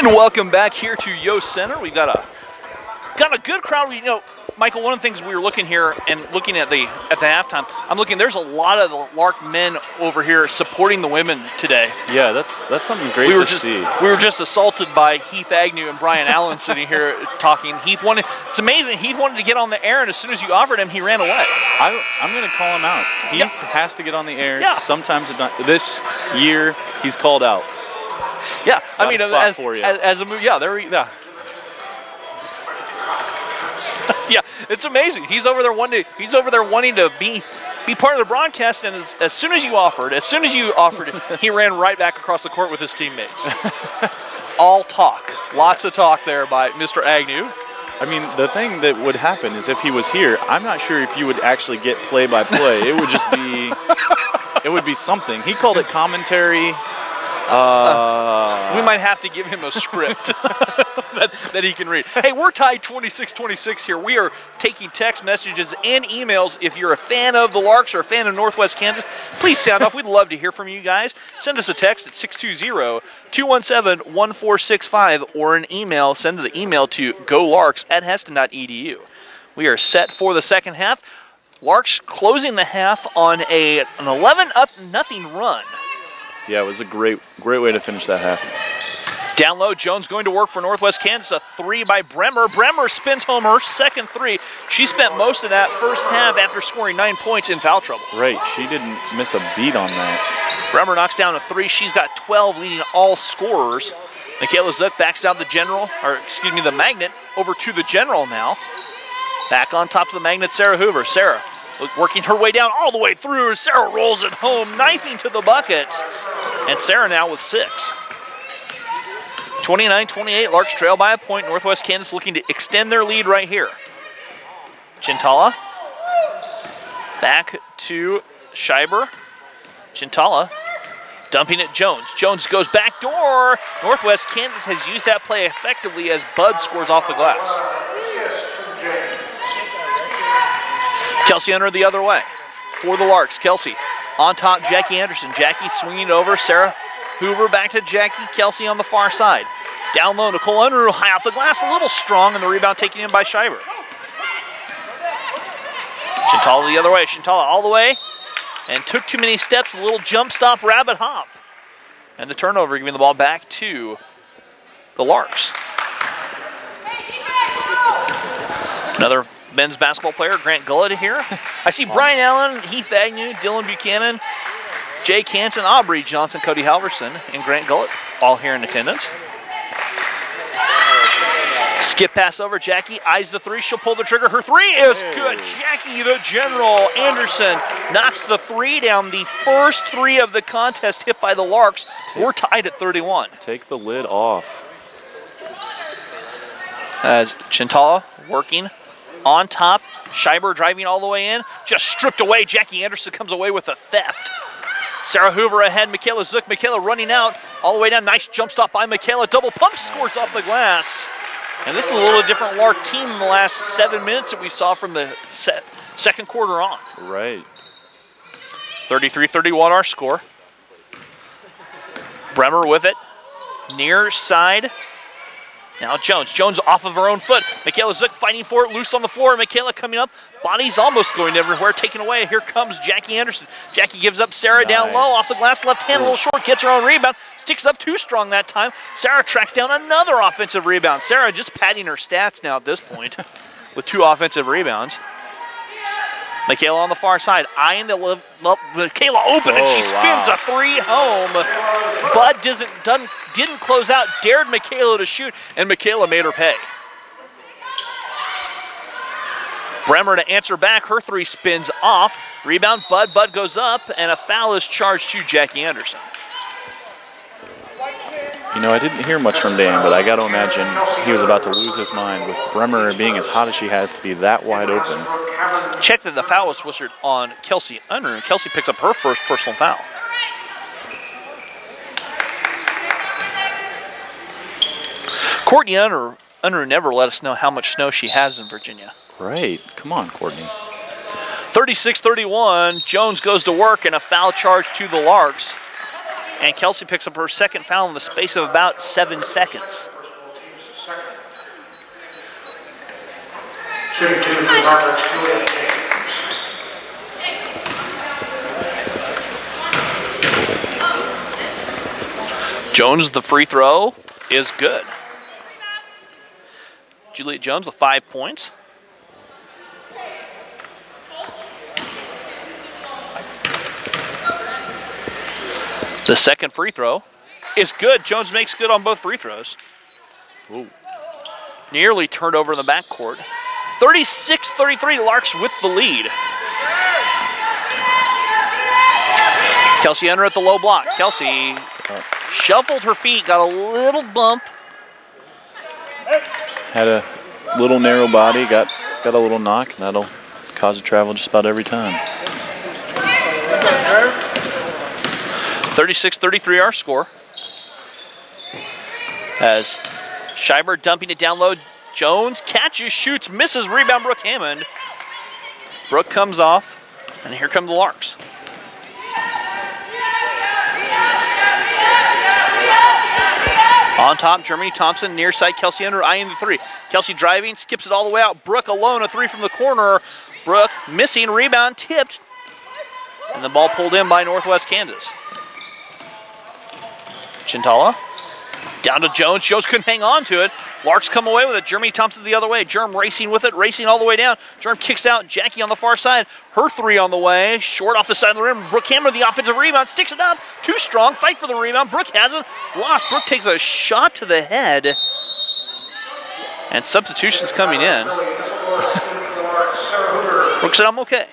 Speaker 1: And welcome back here to Yost Center. We've got a good crowd. You know, Michael, one of the things we were looking here and looking at the halftime, I'm looking, there's a lot of the Lark men over here supporting the women today.
Speaker 2: Yeah, that's something great to see.
Speaker 1: We were just assaulted by Heath Agnew and Brian Allen sitting here talking. It's amazing. Heath wanted to get on the air, and as soon as you offered him, he ran away.
Speaker 2: I'm going to call him out. Heath has to get on the air. Yeah. Sometimes this year he's called out.
Speaker 1: Yeah, I mean,
Speaker 2: as
Speaker 1: a move, yeah, there we go. Yeah, it's amazing. He's over there wanting to be part of the broadcast, and as soon as you offered it, he ran right back across the court with his teammates. All talk, lots of talk there by Mr. Agnew.
Speaker 2: I mean, the thing that would happen is if he was here, I'm not sure if you would actually get play-by-play. It would just be, it would be something. He called it commentary.
Speaker 1: We might have to give him a script that he can read. Hey, we're tied 26-26 here. We are taking text messages and emails. If you're a fan of the Larks or a fan of Northwest Kansas, please sound off. We'd love to hear from you guys. Send us a text at 620-217-1465 or an email. Send the email to golarks@heston.edu. We are set for the second half. Larks closing the half on an 11-0 run.
Speaker 2: Yeah, it was a great way to finish that half.
Speaker 1: Down low, Jones going to work for Northwest Kansas. A three by Bremer. Bremer spins home her second three. She spent most of that first half after scoring 9 points in foul trouble.
Speaker 2: Right, she didn't miss a beat on that.
Speaker 1: Bremer knocks down a three. She's got 12, leading all scorers. Michaela Zook backs down the magnet over to the general now. Back on top of the magnet, Sarah Hoover. Sarah working her way down all the way through. Sarah rolls it home, knifing to the bucket. And Sarah now with 6. 29-28, Larks trail by a point. Northwest Kansas looking to extend their lead right here. Chintala back to Scheiber. Chintala dumping it Jones. Jones goes back door. Northwest Kansas has used that play effectively as Bud scores off the glass. Kelsey Hunter the other way for the Larks. Kelsey on top, Jackie Anderson. Jackie swinging over. Sarah Hoover back to Jackie. Kelsey on the far side. Down low, Nicole Unruh high off the glass, a little strong, and the rebound taken in by Scheiber. Chintala the other way. Chintala all the way and took too many steps. A little jump stop, rabbit hop. And the turnover, giving the ball back to the Larks. Another men's basketball player, Grant Gullett here. I see Brian Allen, Heath Agnew, Dylan Buchanan, Jay Canson, Aubrey Johnson, Cody Halverson, and Grant Gullett all here in attendance. Skip pass over, Jackie eyes the three, she'll pull the trigger, her three is good. Jackie the General Anderson knocks the three down, the first three of the contest hit by the Larks. We're tied at 31.
Speaker 2: Take the lid off.
Speaker 1: As Chintala working on top, Scheiber driving all the way in, just stripped away. Jackie Anderson comes away with a theft. Sarah Hoover ahead, Michaela Zook. Michaela running out all the way down. Nice jump stop by Michaela. Double pump, scores off the glass. And this is a little different Lark team in the last 7 minutes that we saw from the second quarter on.
Speaker 2: Right.
Speaker 1: 33-31 our score. Bremer with it. Near side. Now Jones. Jones off of her own foot. Michaela Zook fighting for it, loose on the floor. Michaela coming up. Body's almost going everywhere, taken away. Here comes Jackie Anderson. Jackie gives up Sarah down low, off the glass, left hand, a little short, gets her own rebound. Sticks up too strong that time. Sarah tracks down another offensive rebound. Sarah just padding her stats now at this point with 2 offensive rebounds. Michaela on the far side, eyeing Michaela open, and she spins a three home. Bud didn't close out, dared Michaela to shoot, and Michaela made her pay. Bremer to answer back, her three spins off. Rebound, Bud goes up, and a foul is charged to Jackie Anderson.
Speaker 2: You know, I didn't hear much from Dan, but I got to imagine he was about to lose his mind with Bremer being as hot as she has to be that wide open.
Speaker 1: Check that the foul was whistled on Kelsey Unruh, and Kelsey picks up her first personal foul. Courtney Unruh never let us know how much snow she has in Virginia.
Speaker 2: Right. Come on, Courtney.
Speaker 1: 36-31. Jones goes to work, and a foul charge to the Larks. And Kelsey picks up her second foul in the space of about 7 seconds.
Speaker 3: Shooting 2 for the Mavericks, Juliet James.
Speaker 1: Jones, the free throw is good. Juliet Jones with 5 points. The second free throw is good. Jones makes good on both free throws.
Speaker 2: Ooh.
Speaker 1: Nearly turned over in the backcourt. 36-33, Larks with the lead. Kelsey Hunter at the low block. Kelsey shuffled her feet, got a little bump.
Speaker 2: Had a little narrow body, got a little knock, and that'll cause a travel just about every time.
Speaker 1: 36-33 our score. As Schreiber dumping it down low. Jones catches, shoots, misses, rebound Brooke Hammond. Brooke comes off, and here come the Larks. On top, Germany Thompson, near side, Kelsey Hunter, eyeing the three. Kelsey driving, skips it all the way out. Brooke alone, a three from the corner. Brooke missing, rebound, tipped. And the ball pulled in by Northwest Kansas. Chintala, down to Jones. Jones couldn't hang on to it. Larks come away with it. Germany Thompson the other way. Germ racing with it, racing all the way down. Germ kicks out. Jackie on the far side. Her three on the way. Short off the side of the rim. Brooke Hammer, the offensive rebound, sticks it up. Too strong. Fight for the rebound. Brooke has it. Lost. Brooke takes a shot to the head. And substitutions coming in. Brooke said, I'm okay.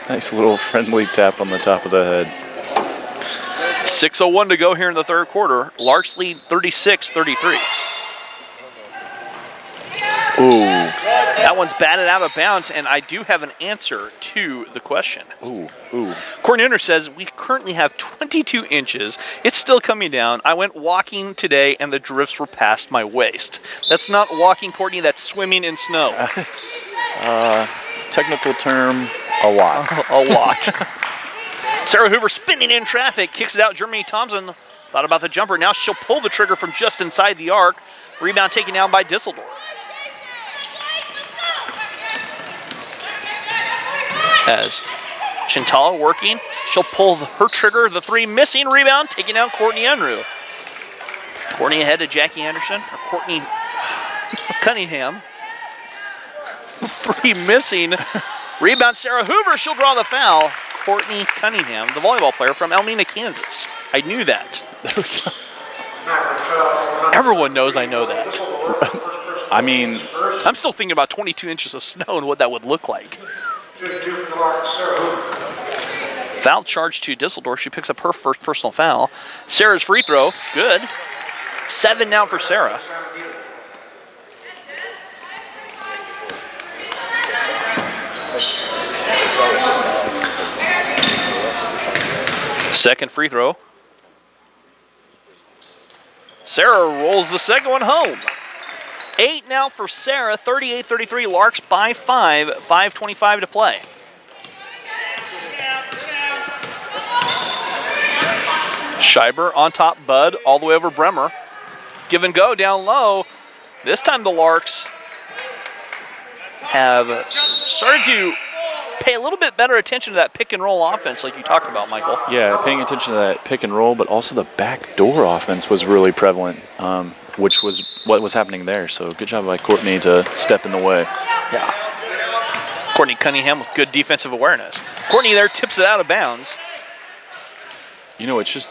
Speaker 2: Nice little friendly tap on the top of the head.
Speaker 1: 6:01 to go here in the third quarter. Larks lead 36-33.
Speaker 2: Ooh.
Speaker 1: That one's batted out of bounds, and I do have an answer to the question.
Speaker 2: Ooh. Ooh.
Speaker 1: Courtney Hunter says, we currently have 22 inches. It's still coming down. I went walking today, and the drifts were past my waist. That's not walking, Courtney. That's swimming in snow.
Speaker 2: Technical term, a lot.
Speaker 1: A lot. Sarah Hoover spinning in traffic, kicks it out. Germany Thompson thought about the jumper. Now she'll pull the trigger from just inside the arc. Rebound taken down by Disseldorf. As Chintala working, she'll pull her trigger. The three missing. Rebound taking down Courtney Unruh. Courtney ahead to Jackie Anderson, or Courtney Cunningham. Three missing. Rebound Sarah Hoover. She'll draw the foul. Courtney Cunningham, the volleyball player from Elmina, Kansas. I knew that.
Speaker 2: There we go.
Speaker 1: Everyone knows I know that.
Speaker 2: I mean,
Speaker 1: I'm still thinking about 22 inches of snow and what that would look like. Foul charge to Disseldorf. She picks up her first personal foul. Sarah's free throw, good. 7 now for Sarah. Second free throw. Sarah rolls the second one home. 8 now for Sarah, 38-33. Larks by 5, 5:25 to play. Schreiber on top, Bud, all the way over Bremer. Give and go down low. This time the Larks have started to pay a little bit better attention to that pick and roll offense like you talked about, Michael.
Speaker 2: yeah, paying attention to that pick and roll, but also the backdoor offense was really prevalent, which was what was happening there. So good job by Courtney to step in the way.
Speaker 1: Yeah. Courtney Cunningham with good defensive awareness. Courtney there tips it out of bounds.
Speaker 2: You know, it's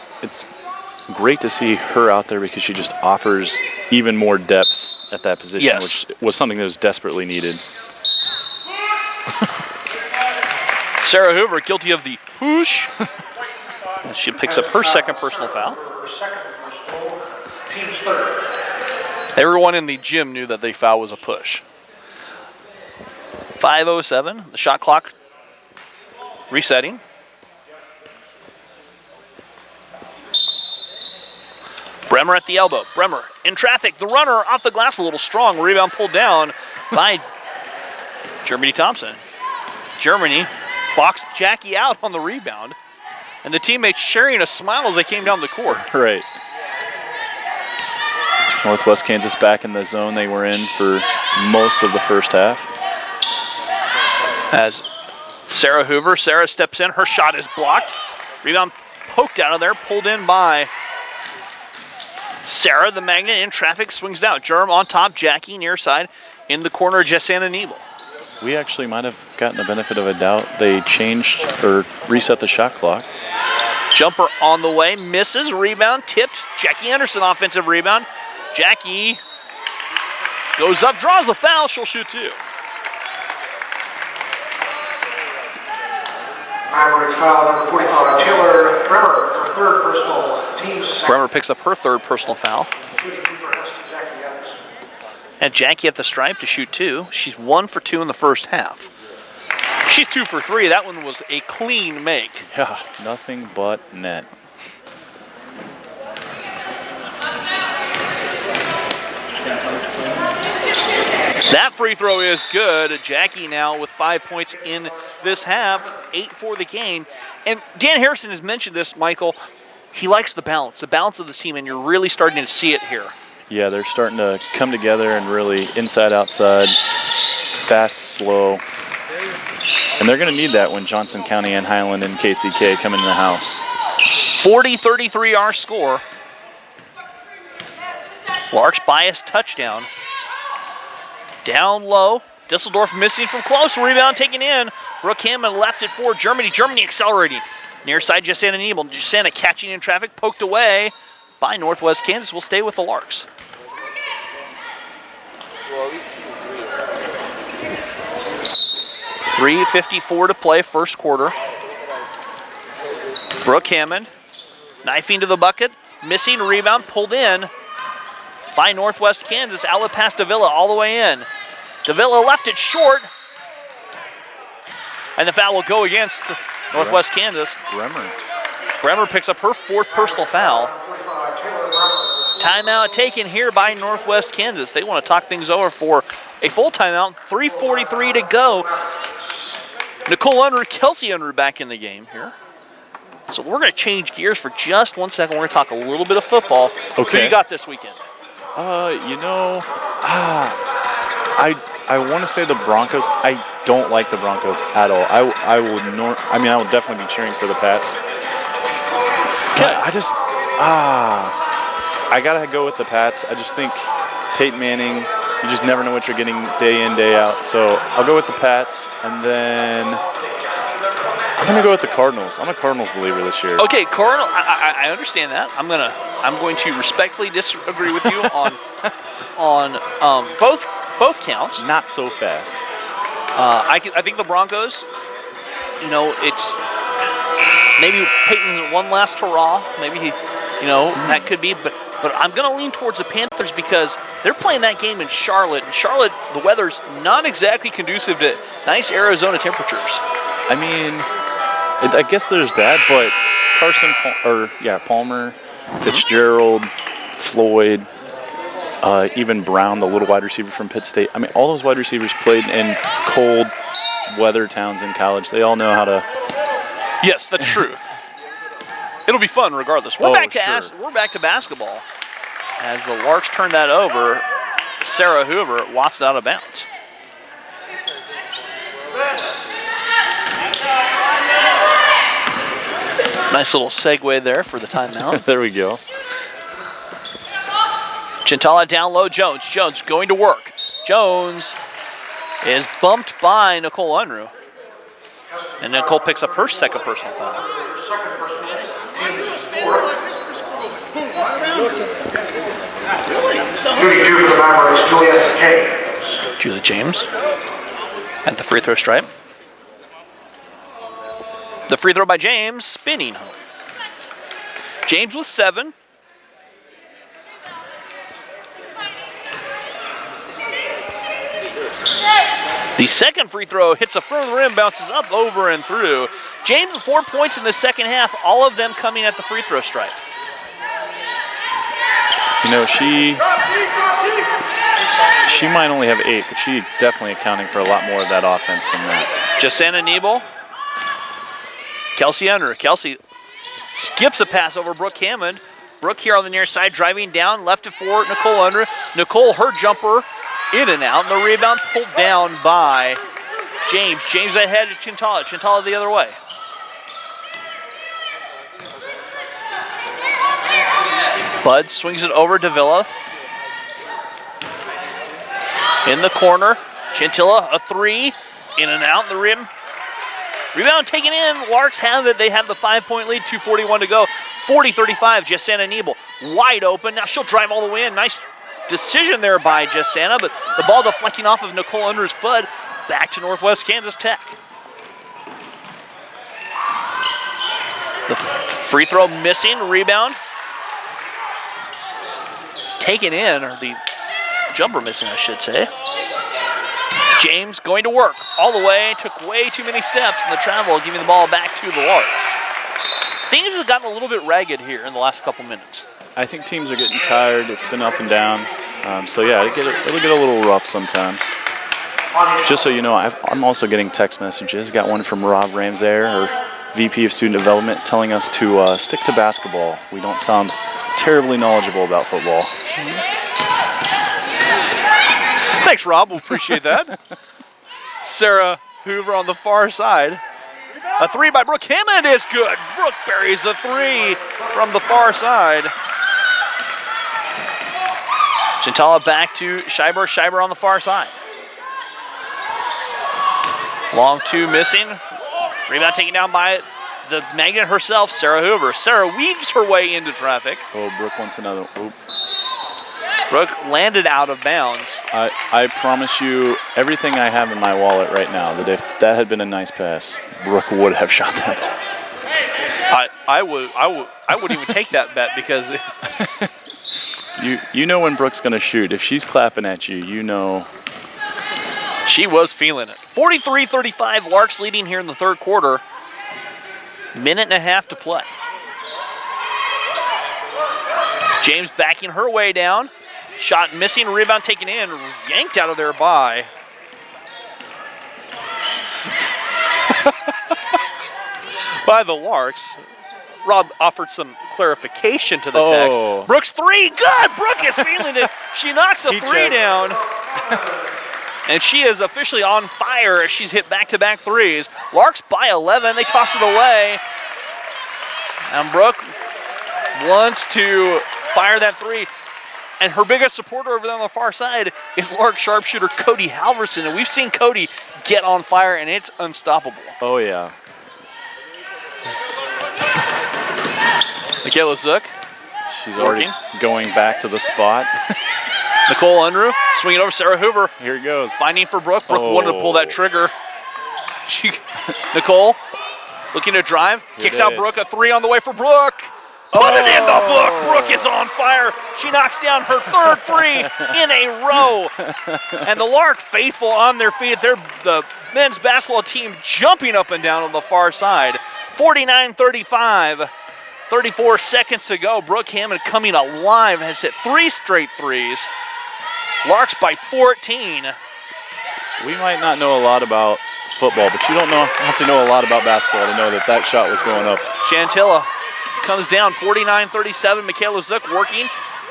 Speaker 2: great to see her out there because she just offers even more depth at that position,
Speaker 1: Yes.
Speaker 2: which was something that was desperately needed.
Speaker 1: Sarah Hoover guilty of the whoosh. And she picks up her second personal foul.
Speaker 3: Team's third.
Speaker 1: Everyone in the gym knew that the foul was a push. 5:07, the shot clock resetting. Bremer at the elbow. Bremer in traffic. The runner off the glass a little strong. Rebound pulled down by Germany Thompson. Germany boxed Jackie out on the rebound. And the teammates sharing a smile as they came down the court.
Speaker 2: Right. Northwest Kansas back in the zone they were in for most of the first half.
Speaker 1: As Sarah Hoover, Sarah steps in, her shot is blocked. Rebound poked out of there, pulled in by Sarah, the magnet in traffic, swings down. Germ on top, Jackie near side. In the corner, Jessana Nebel.
Speaker 2: We actually might have gotten the benefit of a doubt. They changed or reset the shot clock.
Speaker 1: Jumper on the way, misses, rebound, tipped. Jackie Anderson, offensive rebound. Jackie goes up, draws the foul, she'll shoot two.
Speaker 3: Maverick foul number 45, Taylor Bremer, her third personal, team second.
Speaker 1: Bremer picks up her third personal foul.
Speaker 3: Shooting two for Husky, Jackie Anderson.
Speaker 1: And Jackie at the stripe to shoot two. She's 1 for 2 in the first half. She's 2 for 3. That one was a clean make.
Speaker 2: Yeah, nothing but net.
Speaker 1: That free throw is good. Jackie now with 5 points in this half, 8 for the game. And Dan Harrison has mentioned this, Michael. He likes the balance of this team, and you're really starting to see it here.
Speaker 2: Yeah, they're starting to come together and really inside, outside, fast, slow. And they're going to need that when Johnson County and Highland and KCK come into the house.
Speaker 1: 40-33 our score. Larks bias touchdown. Down low. Disseldorf missing from close. Rebound taken in. Brooke Hammond left it for Germany. Germany accelerating. Near side, Jessana Nebel. Jessana catching in traffic. Poked away by Northwest Kansas. Will stay with the Larks. .354 to play, first quarter. Brooke Hammond knifing to the bucket. Missing, rebound, pulled in by Northwest Kansas. Outlet pass Davila all the way in. Davila left it short. And the foul will go against Northwest Kansas. Bremer picks up her fourth personal foul. Timeout taken here by Northwest Kansas. They want to talk things over for a full timeout. 3:43 to go. Nicole Unruh, Kelsey Unruh back in the game here. So we're going to change gears for just 1 second. We're going to talk a little bit of football.
Speaker 2: Okay.
Speaker 1: Who you got this weekend?
Speaker 2: I want to say the Broncos. I don't like the Broncos at all. I will definitely be cheering for the Pats.
Speaker 1: Okay.
Speaker 2: I gotta go with the Pats. I just think Peyton Manning, you just never know what you're getting day in, day out. So I'll go with the Pats, and then I'm gonna go with the Cardinals. I'm a Cardinals believer this year.
Speaker 1: Okay, Cardinal. I understand that. I'm going to respectfully disagree with you on both counts.
Speaker 2: Not so fast.
Speaker 1: I think the Broncos. It's maybe Peyton one last hurrah. Maybe he, that could be. But I'm going to lean towards the Panthers because they're playing that game in Charlotte. And Charlotte, the weather's not exactly conducive to nice Arizona temperatures.
Speaker 2: I mean, I guess there's that, but Palmer, Fitzgerald, Floyd, even Brown, the little wide receiver from Pitt State. I mean, all those wide receivers played in cold weather towns in college. They all know how to.
Speaker 1: Yes, that's true. It'll be fun regardless. We're back to basketball. As the Larks turn that over, Sarah Hoover lost it out of bounds. Nice little segue there for the timeout.
Speaker 2: There we go.
Speaker 1: Chintala down low, Jones. Jones going to work. Jones is bumped by Nicole Unruh. And Nicole picks up her second personal foul.
Speaker 3: Shooting two for the Mavericks,
Speaker 1: Julia James at the free throw stripe. The free throw by James, spinning home. James with 7. The second free throw hits a front of the rim, bounces up, over, and through. James with 4 points in the second half, all of them coming at the free throw stripe.
Speaker 2: She might only have 8, but she definitely accounting for a lot more of that offense than that.
Speaker 1: Jessana Nebel. Kelsey Unruh. Kelsey skips a pass over Brooke Hammond. Brooke here on the near side, driving down, left it for Nicole Unruh. Nicole, her jumper in and out, and the rebound pulled down by James. James ahead to Chintala. Chintala the other way. Bud swings it over to Villa. In the corner, Chintala, a three, in and out, the rim. Rebound taken in, Larks have it. They have the 5-point lead, 2:41 to go. 40-35, Jessana Nebel wide open. Now she'll drive all the way in. Nice decision there by Jessana, but the ball deflecting off of Nicole Unruh's foot. Back to Northwest Kansas Tech. The free throw missing, rebound. Taken in, or the jumper missing, I should say. James going to work all the way, took way too many steps in the travel, giving the ball back to the Larks. Things have gotten a little bit ragged here in the last couple minutes.
Speaker 2: I think teams are getting tired. It's been up and down. So yeah, it'll get a little rough sometimes. Just so you know, I'm also getting text messages. Got one from Rob Ramsayer, our VP of Student Development, telling us to stick to basketball. We don't sound terribly knowledgeable about football.
Speaker 1: Thanks, Rob. We'll appreciate that. Sarah Hoover on the far side. A three by Brooke Hammond is good. Brooke buries a three from the far side. Chintala back to Scheiber. Scheiber on the far side. Long two missing. Rebound taken down by the magnet herself, Sarah Hoover. Sarah weaves her way into traffic.
Speaker 2: Oh, Brooke wants another. Oop.
Speaker 1: Brooke landed out of bounds.
Speaker 2: I promise you, everything I have in my wallet right now, that if that had been a nice pass, Brooke would have shot that ball.
Speaker 1: I wouldn't even take that bet because
Speaker 2: you know when Brooke's gonna shoot. If she's clapping at you, you know.
Speaker 1: She was feeling it. 43-35, Larks leading here in the third quarter. Minute and a half to play. James backing her way down. Shot missing, rebound taken in, yanked out of there by the Larks. Rob offered some clarification to the text. Brooks three, good! Brooke is feeling it. She knocks a three down. And she is officially on fire as she's hit back-to-back threes. Larks by 11, they toss it away. And Brooke wants to fire that three. And her biggest supporter over there on the far side is Lark sharpshooter Cody Halverson. And we've seen Cody get on fire, and it's unstoppable.
Speaker 2: Oh, yeah.
Speaker 1: Michaela Zook.
Speaker 2: She's already going back to the spot.
Speaker 1: Nicole Unruh swinging over Sarah Hoover.
Speaker 2: Here it goes.
Speaker 1: Finding for Brooke. Brooke wanted to pull that trigger. Nicole looking to drive. Kicks out Brooke. A three on the way for Brooke. Put it in the book. Brooke is on fire. She knocks down her third three in a row. And the Lark faithful on their feet. They're the men's basketball team jumping up and down on the far side. 49-35. 34 seconds to go. Brooke Hammond coming alive. Has hit three straight threes. Larks by 14.
Speaker 2: We might not know a lot about football, but you don't have to know a lot about basketball to know that shot was going up.
Speaker 1: Chantilla comes down 49-37. Michaela Zook working.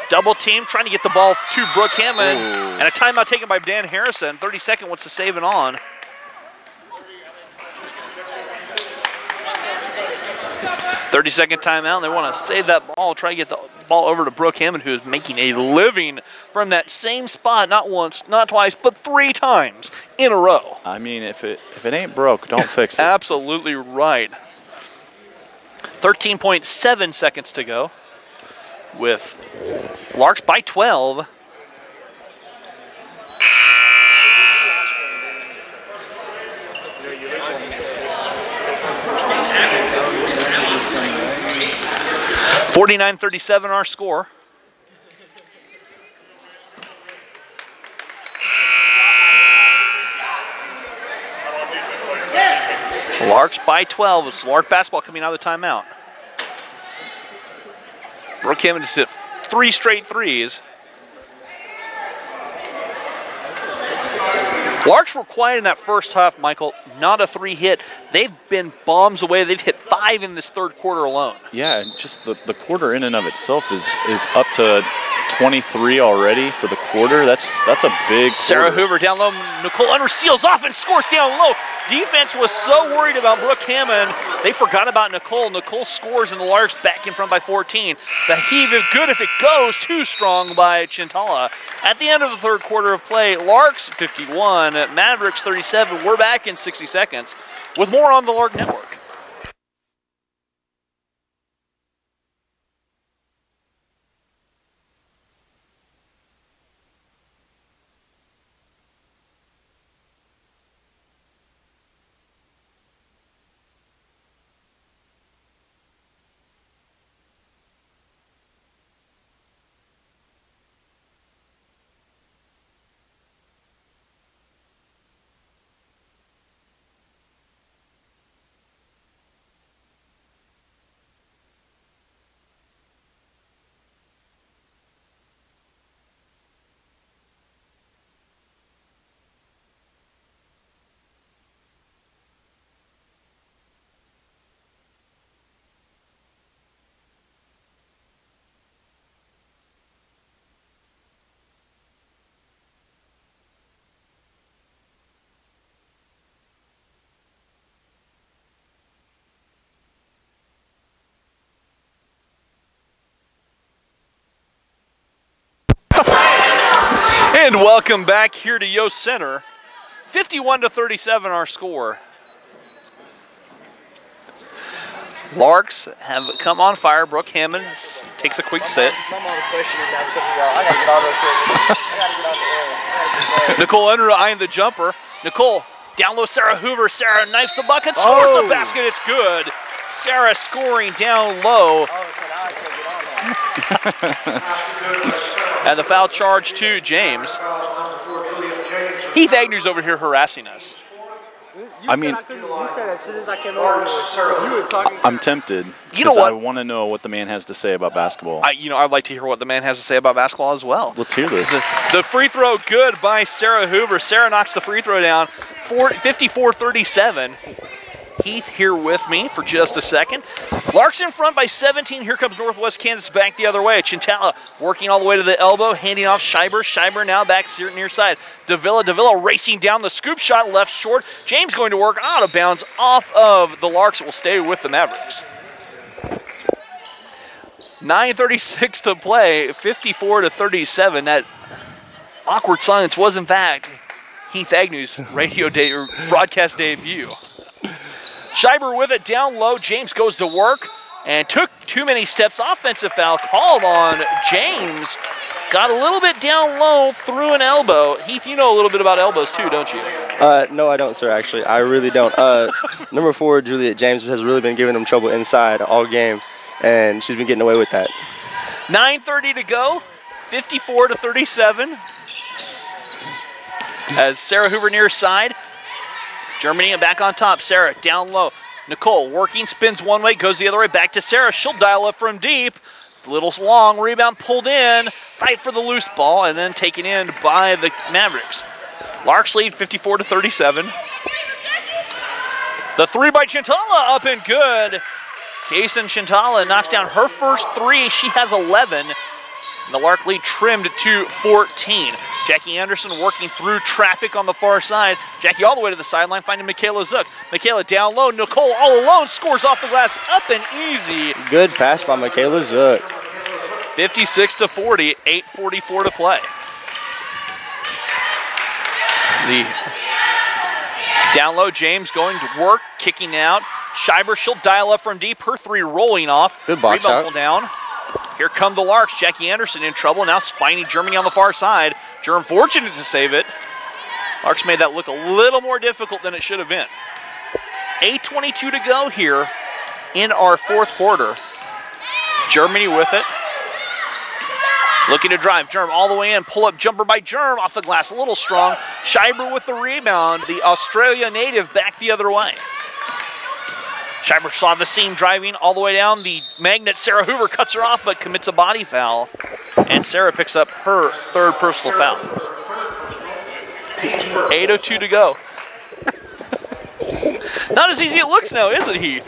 Speaker 1: Double team, trying to get the ball to Brooke Hammond. And a timeout taken by Dan Harrison. 32nd wants to save it on. .30-second timeout. They want to save that ball, try to get the ball over to Brooke Hammond, who is making a living from that same spot, not once, not twice, but three times in a row.
Speaker 2: I mean, if it ain't broke, don't fix it.
Speaker 1: Absolutely right. 13.7 seconds to go with Larks by 12. .49-37 our score. Larks by 12. It's Lark basketball coming out of the timeout. Brooke Hammond has hit three straight threes. Larks were quiet in that first half, Michael. Not a 3 hit. They've been bombs away. They've hit 5 in this third quarter alone.
Speaker 2: Yeah, and just the quarter in and of itself is up to 23 already for the quarter. That's a big
Speaker 1: Sarah
Speaker 2: quarter.
Speaker 1: Hoover down low. Nicole Under seals off and scores down low. Defense was so worried about Brooke Hammond, they forgot about Nicole. Nicole scores, and the Larks back in front by 14. The heave is good if it goes. Too strong by Chintala. At the end of the third quarter of play, Larks 51, Mavericks 37. We're back in 60 seconds with more on the Lark Network. And welcome back here to Yost Center. 51-37 our score. Larks have come on fire. Brooke Hammond takes a quick sit. Nicole Unruh eyeing the jumper. Nicole down low, Sarah Hoover. Sarah knifes the bucket, scores the basket. It's good. Sarah scoring down low. And the foul charge to James. Heath Agnew's over here harassing us.
Speaker 4: You said as soon as I came over, you were talking.
Speaker 2: I'm tempted
Speaker 1: You know
Speaker 2: because
Speaker 1: what?
Speaker 2: I want to know what the man has to say about basketball.
Speaker 1: I'd like to hear what the man has to say about basketball as well.
Speaker 2: Let's hear this.
Speaker 1: The free throw good by Sarah Hoover. Sarah knocks the free throw down. 54-37. Heath here with me for just a second. Larks in front by 17. Here comes Northwest Kansas back the other way. Chintala working all the way to the elbow, handing off Scheiber. Scheiber now back near side. Davila racing down the scoop shot, left short. James going to work out of bounds off of the Larks. It will stay with the Mavericks. 9:36 to play, 54-37. That awkward silence was in fact Heath Agnew's broadcast debut. Scheiber with it down low. James goes to work and took too many steps. Offensive foul called on James. Got a little bit down low, threw an elbow. Heath, you know a little bit about elbows too, don't you?
Speaker 5: No, I don't, sir, actually. I really don't. Number 4, Juliet James, has really been giving them trouble inside all game, and she's been getting away with that.
Speaker 1: 9:30 to go, 54-37. As Sarah Hoover near side. Germany and back on top. Sarah down low. Nicole working, spins one way, goes the other way, back to Sarah. She'll dial up from deep. Little long rebound pulled in. Fight for the loose ball and then taken in by the Mavericks. Larks lead 54-37. The three by Chintala up and good. Kason Chintala knocks down her first 3. She has 11. And the Lark lead trimmed to 14. Jackie Anderson working through traffic on the far side. Jackie all the way to the sideline, finding Michaela Zook. Michaela down low. Nicole all alone scores off the glass, up and easy.
Speaker 5: Good pass by Michaela Zook.
Speaker 1: 56-40, 8:44 to play. The down low, James going to work, kicking out. Scheiber, she'll dial up from deep. Her 3 rolling off.
Speaker 5: Good box
Speaker 1: Rebound
Speaker 5: out.
Speaker 1: pull down. Here come the Larks. Jackie Anderson in trouble. Now finding Germany on the far side. Germ fortunate to save it. Larks made that look a little more difficult than it should have been. 8:22 to go here in our fourth quarter. Germany with it. Looking to drive. Germ all the way in. Pull-up jumper by Germ off the glass. A little strong. Scheiber with the rebound. The Australia native back the other way. Scheiber saw the seam driving all the way down. The magnet, Sarah Hoover, cuts her off but commits a body foul. And Sarah picks up her 3rd personal foul. 8:02 to go. Not as easy as it looks now, is it, Heath?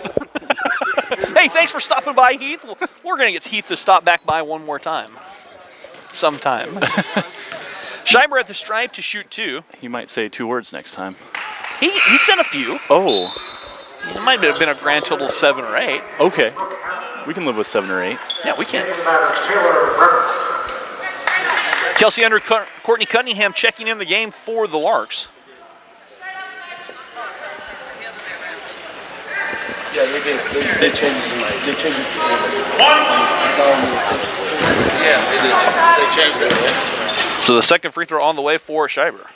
Speaker 1: Hey, thanks for stopping by, Heath. We're going to get Heath to stop back by one more time. Sometime. Scheiber at the stripe to shoot 2.
Speaker 2: He might say 2 words next time.
Speaker 1: He sent a few.
Speaker 2: Oh,
Speaker 1: It might have been a grand total of 7 or 8.
Speaker 2: okay. We can live with 7 or 8.
Speaker 1: Yeah, we can.
Speaker 3: Mavericks, Taylor Bremer.
Speaker 1: Kelsey Under, Courtney Cunningham checking in the game for the Larks.
Speaker 4: Yeah, they did. They changed the light. They changed the Yeah, they did. They changed it.
Speaker 1: So the second free throw on the way for Scheiber.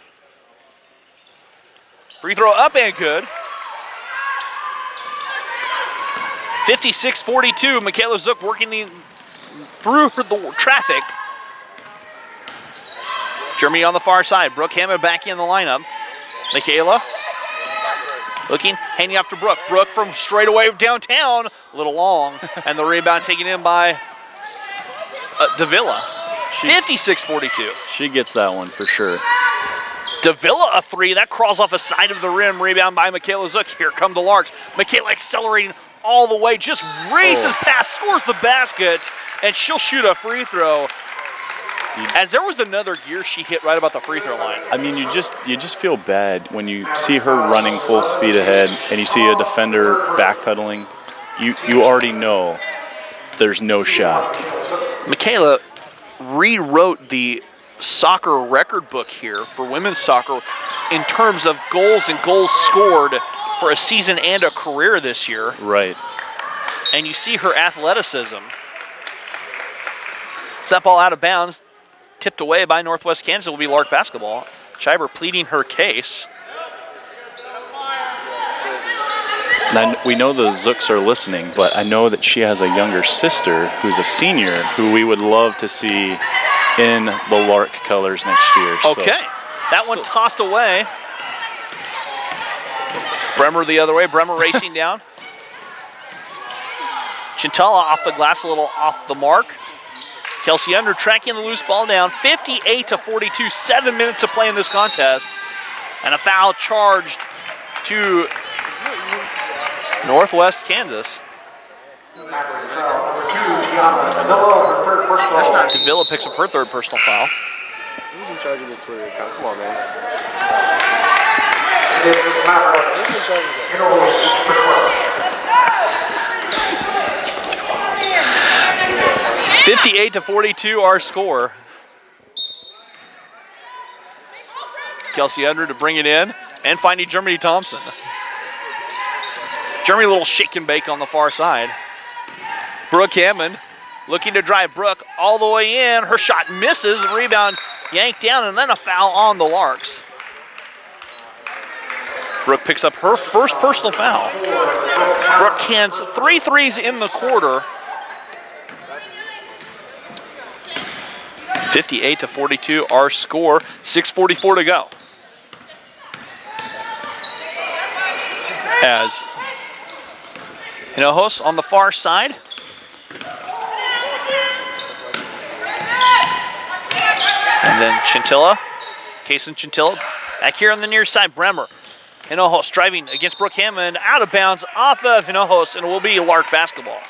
Speaker 1: Free throw up and good. 56-42. Michaela Zook working through the traffic. Germany on the far side. Brooke Hammond back in the lineup. Michaela looking, handing off to Brooke. Brooke from straight away downtown. A little long. And the rebound taken in by Davila. 56-42.
Speaker 2: She gets that one for sure.
Speaker 1: Davila a 3. That crawls off the side of the rim. Rebound by Michaela Zook. Here come the Larks. Michaela accelerating all the way. Just races past, scores the basket, and she'll shoot a free throw. As there was another gear she hit right about the free throw line.
Speaker 2: I mean, you just feel bad when you see her running full speed ahead and you see a defender backpedaling. You already know there's no shot.
Speaker 1: Michaela rewrote the soccer record book here for women's soccer in terms of goals and goals scored for a season and a career this year.
Speaker 2: Right.
Speaker 1: And you see her athleticism. So that ball out of bounds, tipped away by Northwest Kansas. It will be Lark basketball. Scheiber pleading her case.
Speaker 2: And we know the Zooks are listening, but I know that she has a younger sister who's a senior who we would love to see in the Lark colors next year.
Speaker 1: Okay. That one tossed away. Bremer the other way. Bremer racing down. Chintala off the glass, a little off the mark. Kelsey Under tracking the loose ball down. 58-42. 7 minutes to play in this contest. And a foul charged to Northwest Kansas.
Speaker 3: That's not
Speaker 1: Davila picks up her 3rd personal foul.
Speaker 5: Who's in charge of this Twitter account? Come on, man. Who's in charge of that?
Speaker 1: 58-42, our score. Kelsey Under to bring it in and finding Germany Thompson. Germany a little shake and bake on the far side. Brooke Hammond looking to drive. Brooke all the way in. Her shot misses. The rebound yanked down, and then a foul on the Larks. Brooke picks up her first personal foul. Brooke cans 3 threes in the quarter. 58-42, our score. 6:44 to go. As Hinojos on the far side. And then Chintilla, Kaysen Chintilla, back here on the near side. Bremer. Hinojos driving against Brooke Hammond, out of bounds, off of Hinojos, and it will be Lark basketball.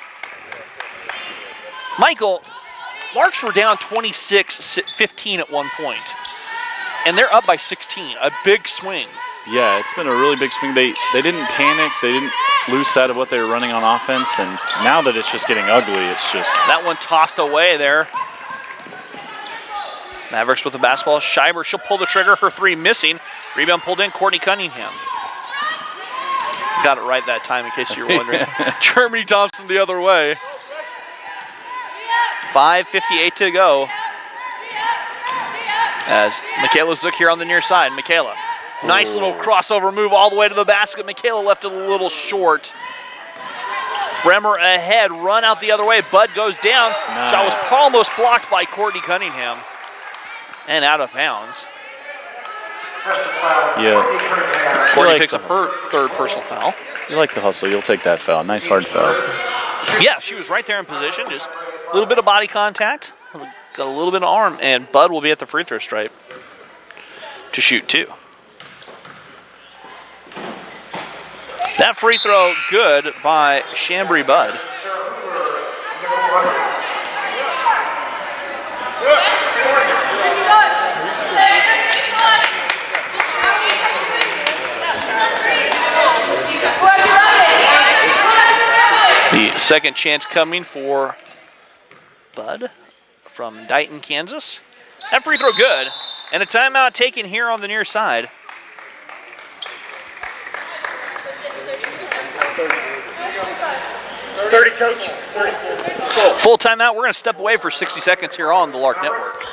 Speaker 1: Michael, Larks were down 26-15 at one point, and they're up by 16, a big swing.
Speaker 2: Yeah, it's been a really big swing. They didn't panic. They didn't lose sight of what they were running on offense, and now that it's just getting ugly, it's just...
Speaker 1: That one tossed away there. Mavericks with the basketball. Scheiber, she'll pull the trigger. Her 3 missing. Rebound pulled in. Courtney Cunningham. Got it right that time, in case you were wondering. Germany Thompson the other way. 5:58 to go. As Michaela Zook here on the near side. Michaela. Nice little crossover move all the way to the basket. Michaela left it a little short. Bremer ahead, run out the other way. Bud goes down.
Speaker 2: Nice.
Speaker 1: Shot was almost blocked by Courtney Cunningham. And out of bounds.
Speaker 2: Yeah.
Speaker 1: Courtney picks up her 3rd personal foul.
Speaker 2: You like the hustle. You'll take that foul. Nice hard foul.
Speaker 1: Yeah, she was right there in position. Just a little bit of body contact. Got a little bit of arm. And Bud will be at the free throw stripe to shoot 2. That free throw good by Chambry Bud. The second chance coming for Bud from Dighton, Kansas. That free throw good. And a timeout taken here on the near side.
Speaker 4: 30, coach. 30.
Speaker 1: Full timeout. We're going to step away for 60 seconds here on the Lark Network.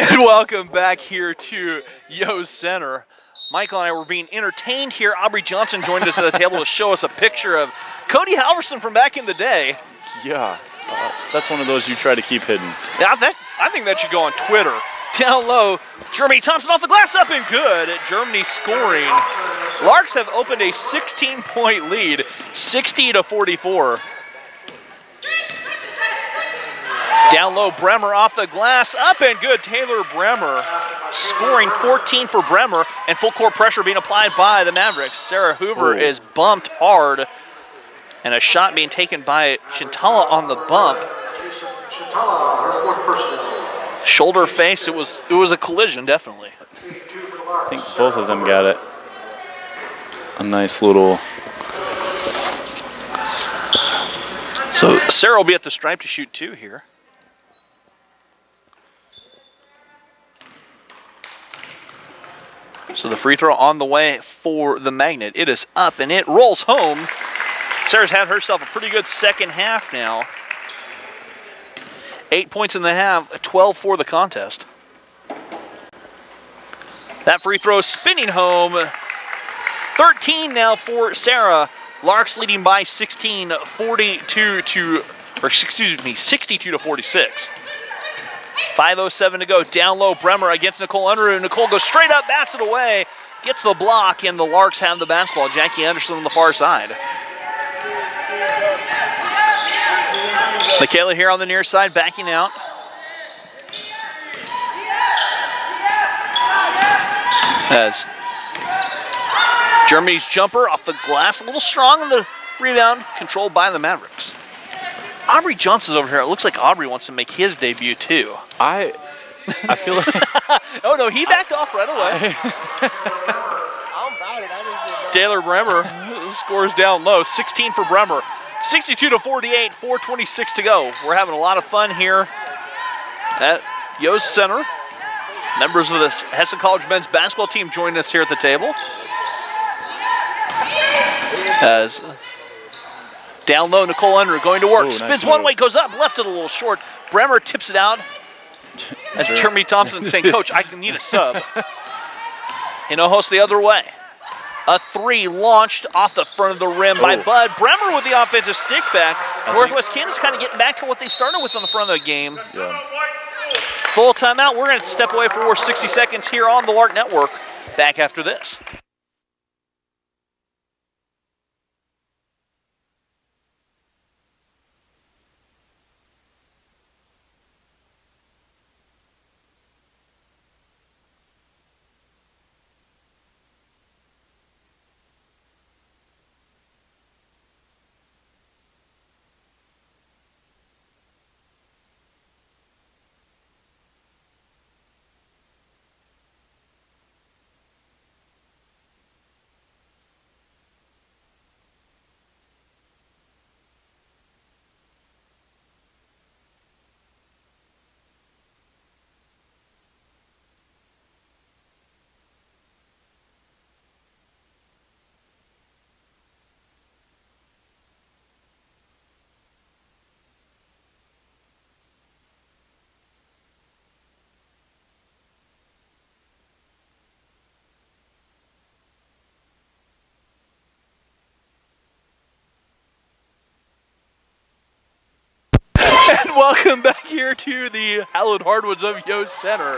Speaker 1: And welcome back here to Yo Center. Michael and I were being entertained here. Aubrey Johnson joined us at the table to show us a picture of Cody Halverson from back in the day.
Speaker 2: Yeah, that's one of those you try to keep hidden.
Speaker 1: Yeah, I think that should go on Twitter. Down low, Germany Thompson off the glass, up and good. Germany scoring. Larks have opened a 16-point lead, 60-44. Down low, Bremer off the glass, up and good. Taylor Bremer scoring 14 for Bremer, and full court pressure being applied by the Mavericks. Sarah Hoover is bumped hard, and a shot being taken by Shintala on the bump. Shoulder face, it was a collision, definitely.
Speaker 2: I think both of them got it. A nice little...
Speaker 1: So Sarah will be at the stripe to shoot two here. So the free throw on the way for the Magnet. It is up and it rolls home. Sarah's had herself a pretty good second half now. 8 points in the half, 12 for the contest. That free throw spinning home. 13 now for Sarah. Larks leading by 16, 62 to 46. 5:07 to go. Down low, Bremer against Nicole Unruh. Nicole goes straight up, bats it away, gets the block, and the Larks have the basketball. Jackie Anderson on the far side. Michaela here on the near side, backing out. As Germany's jumper off the glass, a little strong on the rebound, controlled by the Mavericks. Aubrey Johnson's over here. It looks like Aubrey wants to make his debut too.
Speaker 2: I feel like...
Speaker 1: Oh no, he backed off right away.
Speaker 4: I'm about it. I just didn't know.
Speaker 1: Taylor Bremer scores down low, 16 for Bremer. 62-48, 4:26 to go. We're having a lot of fun here at Yost Center. Members of the Hessen College men's basketball team joining us here at the table. As down low, Nicole Unruh going to work.
Speaker 2: Ooh,
Speaker 1: Spins
Speaker 2: nice
Speaker 1: one
Speaker 2: move.
Speaker 1: way, goes up, left it a little short. Bremer tips it out. As Jeremy Thompson saying, Coach, I need a sub. Hinojos the other way. A three launched off the front of the rim by Bud. Bremer with the offensive stick back. Northwest Kansas kind of getting back to what they started with on the front of the game.
Speaker 2: Yeah.
Speaker 1: Full timeout. We're going to step away for 60 seconds here on the Lark Network. Back after this. Welcome back here to the hallowed hardwoods of Yost Center.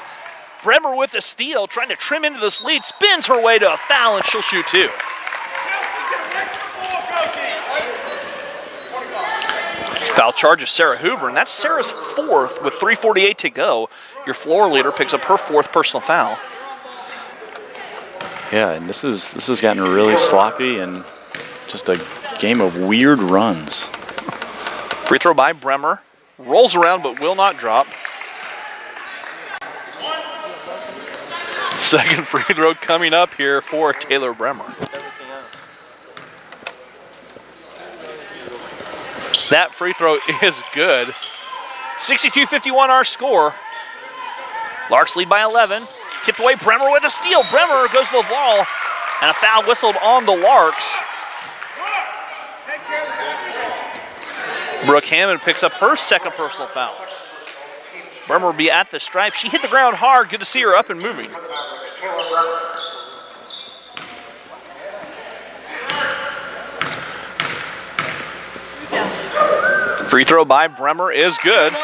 Speaker 1: Bremer with a steal, trying to trim into this lead, spins her way to a foul, and she'll shoot 2. Foul charge of Sarah Hoover, and that's Sarah's 4th with 3:48 to go. Your floor leader picks up her 4th personal foul.
Speaker 2: Yeah, and this has gotten really sloppy and just a game of weird runs.
Speaker 1: Free throw by Bremer. Rolls around but will not drop. Second free throw coming up here for Taylor Bremer. That free throw is good. 62-51 our score. Larks lead by 11. Tipped away, Bremer with a steal. Bremer goes to the ball, and a foul whistled on the Larks. Brooke Hammond picks up her 2nd personal foul. Bremer will be at the stripe. She hit the ground hard. Good to see her up and moving. Free throw by Bremer is good.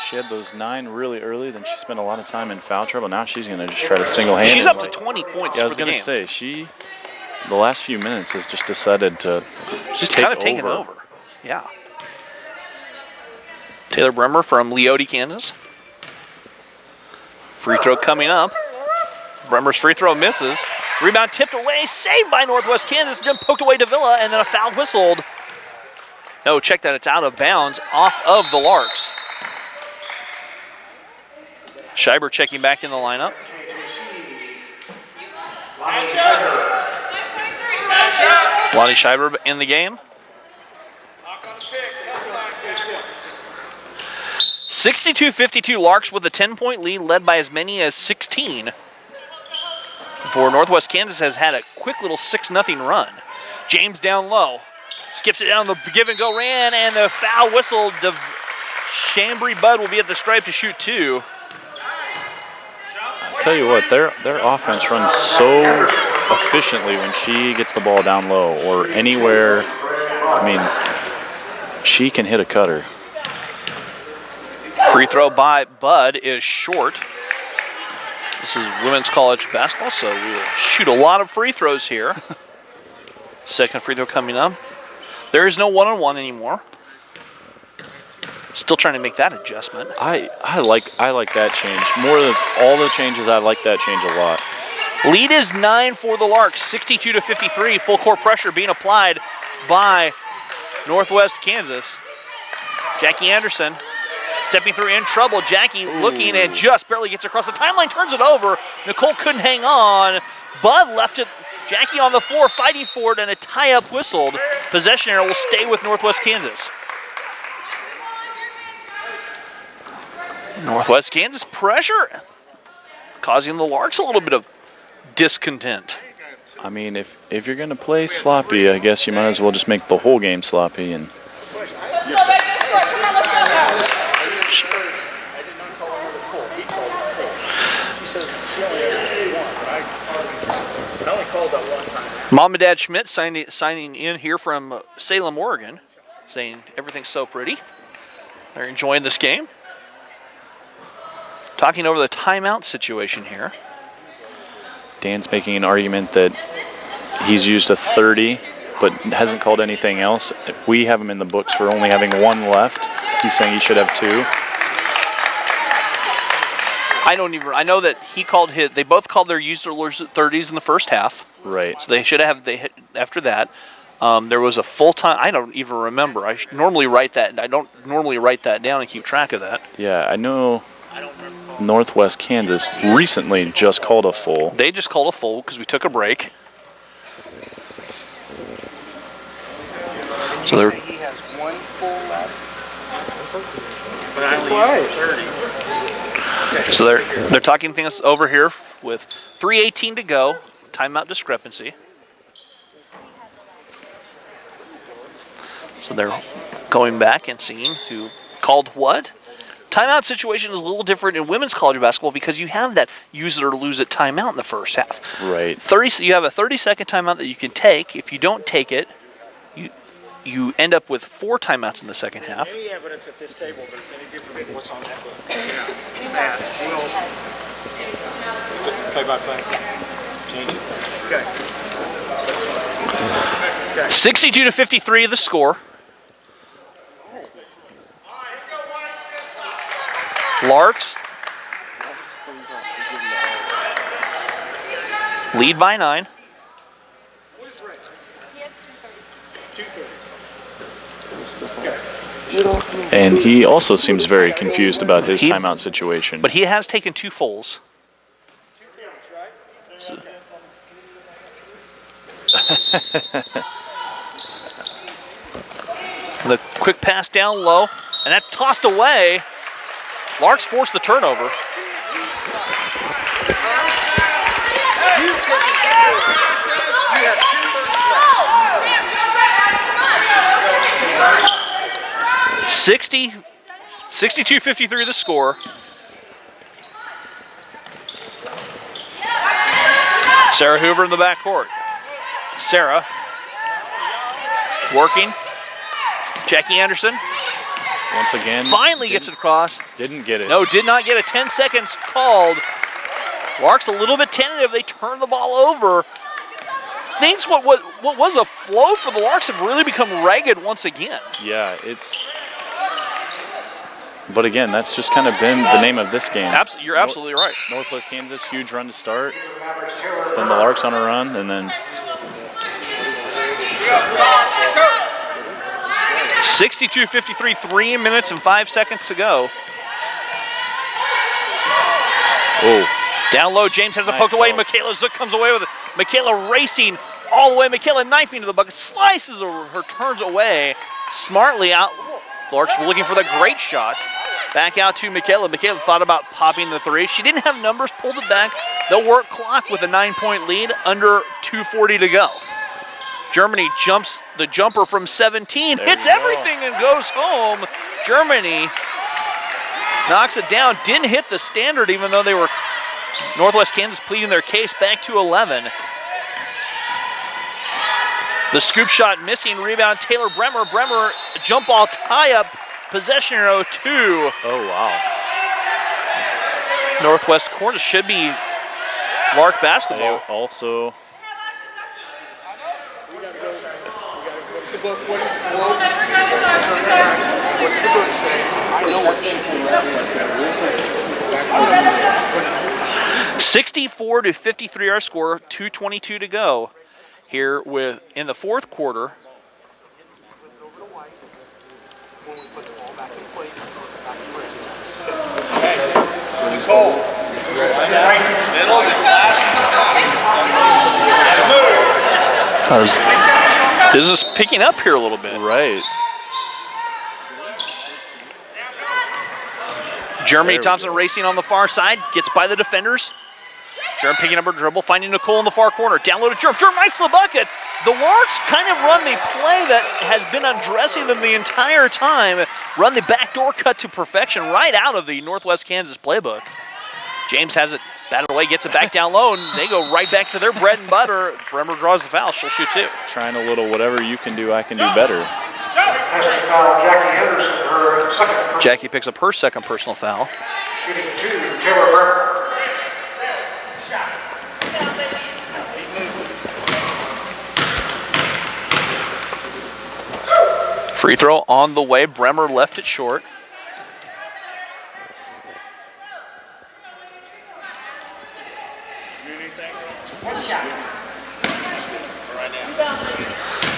Speaker 2: She had those 9 really early, then she spent a lot of time in foul trouble. Now she's going to just try to single-handed.
Speaker 1: She's up to 20 points
Speaker 2: yeah, I
Speaker 1: for
Speaker 2: was
Speaker 1: the
Speaker 2: going
Speaker 1: game.
Speaker 2: to say, the last few minutes has just decided to
Speaker 1: She's kind of taking over. Yeah. Taylor Bremer from Leote, Kansas. Free throw coming up. Bremer's free throw misses. Rebound tipped away, saved by Northwest Kansas, then poked away to Villa, and then a foul whistled. No, check that, it's out of bounds off of the Larks. Scheiber checking back in the lineup. Lonnie Scheiber in the game. 62-52 Larks with a 10-point lead, led by as many as 16. For Northwest Kansas has had a quick little 6-0 run. James down low. Skips it down the give-and-go ran, and the foul whistle. Chambry Budd will be at the stripe to shoot 2.
Speaker 2: I'll tell you what, their offense runs so efficiently when she gets the ball down low or anywhere. I mean, she can hit a cutter.
Speaker 1: Free throw by Budd is short. This is women's college basketball, so we will shoot a lot of free throws here. Second free throw coming up. There is no one-on-one anymore. Still trying to make that adjustment.
Speaker 2: I like that change. More than all the changes, I like that change a lot.
Speaker 1: Lead is 9 for the Larks, 62-53. Full court pressure being applied by Northwest Kansas. Jackie Anderson stepping through in trouble. Jackie looking and just barely gets across the timeline, turns it over. Nicole couldn't hang on. Bud left it. Jackie on the floor fighting for it, and a tie-up whistled. Possession error will stay with Northwest Kansas. Northwest Kansas pressure, causing the Larks a little bit of discontent.
Speaker 2: I mean, if you're going to play sloppy, I guess you might as well just make the whole game sloppy. And
Speaker 1: Mom and Dad Schmidt signing in here from Salem, Oregon, saying everything's so pretty. They're enjoying this game. Talking over the timeout situation here.
Speaker 2: Dan's making an argument that he's used a 30, but hasn't called anything else. We have him in the books for only having 1 left. He's saying he should have 2.
Speaker 1: I know that he called his. They both called their used 30s in the first half.
Speaker 2: Right.
Speaker 1: So they should have. After that, there was a full time. I don't even remember. I normally write that. I don't normally write that down and keep track of that.
Speaker 2: Yeah, I know. Northwest Kansas recently just called a full.
Speaker 1: They just called a full because we took a break. So they're.
Speaker 4: He has 1 full left.
Speaker 3: But I only used 30.
Speaker 1: So they're talking things over here with 3:18 to go. Timeout discrepancy. So they're going back and seeing who called what. Timeout situation is a little different in women's college basketball because you have that use it or lose it timeout in the first half.
Speaker 2: Right.
Speaker 1: You have a 30-second timeout that you can take. If you don't take it, you you end up with 4 timeouts in the second half.
Speaker 4: Any evidence at this table that it's any different than what's on that book? Yeah. Stats will. It's a play-by-play. Change it. Okay. Okay.
Speaker 1: 62-53 the score. Larks lead by 9.
Speaker 2: And he also seems very confused about his timeout situation.
Speaker 1: But he has taken 2 fulls. The quick pass down low, and that's tossed away. Larks forced the turnover. $60, 62-53 the score. Sarah Hoover in the backcourt. Sarah working. Jackie Anderson
Speaker 2: Once again,
Speaker 1: finally gets it across.
Speaker 2: Didn't get it.
Speaker 1: No, did not get it. 10 seconds called. Lark's a little bit tentative. They turn the ball over. Things what was a flow for the Larks have really become ragged once again.
Speaker 2: Yeah, it's. But again, that's just kind of been the name of this game.
Speaker 1: You're absolutely right.
Speaker 2: Northwest Kansas, huge run to start. Then the Larks on a run, and then
Speaker 1: 62-53, 3 minutes and 5 seconds to go.
Speaker 2: oh,
Speaker 1: Down low, James has a
Speaker 2: Nice
Speaker 1: poke away.
Speaker 2: help.
Speaker 1: Michaela Zook comes away with it. Michaela racing all the way. Michaela knifing to the bucket, slices her turns away. Smartly out. Larks were looking for the great shot. Back out to Michaela. Michaela thought about popping the 3. She didn't have numbers, pulled it back. They'll work clock with a 9-point lead, under 2:40 to go. Germany jumps the jumper from 17,
Speaker 2: There
Speaker 1: hits
Speaker 2: you go.
Speaker 1: everything and goes home. Germany knocks it down, didn't hit the standard even though they were Northwest Kansas pleading their case. Back to 11. The scoop shot missing, rebound Taylor Bremer. Bremer jump ball tie up, possession arrow 2.
Speaker 2: oh wow.
Speaker 1: Northwest Kansas should be Lark basketball.
Speaker 2: They also.
Speaker 4: What's the book? What is the book? What's the book say? I know what she
Speaker 1: 64-53 our score, 2:22 to go here in the fourth quarter. Business picking up here a little bit.
Speaker 2: Right.
Speaker 1: Jeremy
Speaker 2: There we
Speaker 1: Thompson
Speaker 2: go.
Speaker 1: racing on the far side, gets by the defenders. Jerm picking up her dribble, finding Nicole in the far corner. Down low to Jerm. Jerm knifes the bucket. The Larks kind of run the play that has been undressing them the entire time. Run the backdoor cut to perfection right out of the Northwest Kansas playbook. James has it batted away, gets it back down low, and they go right back to their bread and butter. Bremer draws the foul. She'll shoot 2.
Speaker 2: Trying a little whatever you can do, I can do better.
Speaker 3: Penalty foul, Jackie Henderson, her second.
Speaker 1: Jackie picks up her second personal foul.
Speaker 3: Shooting 2, Taylor Bremer.
Speaker 1: Free throw on the way. Bremer left it short.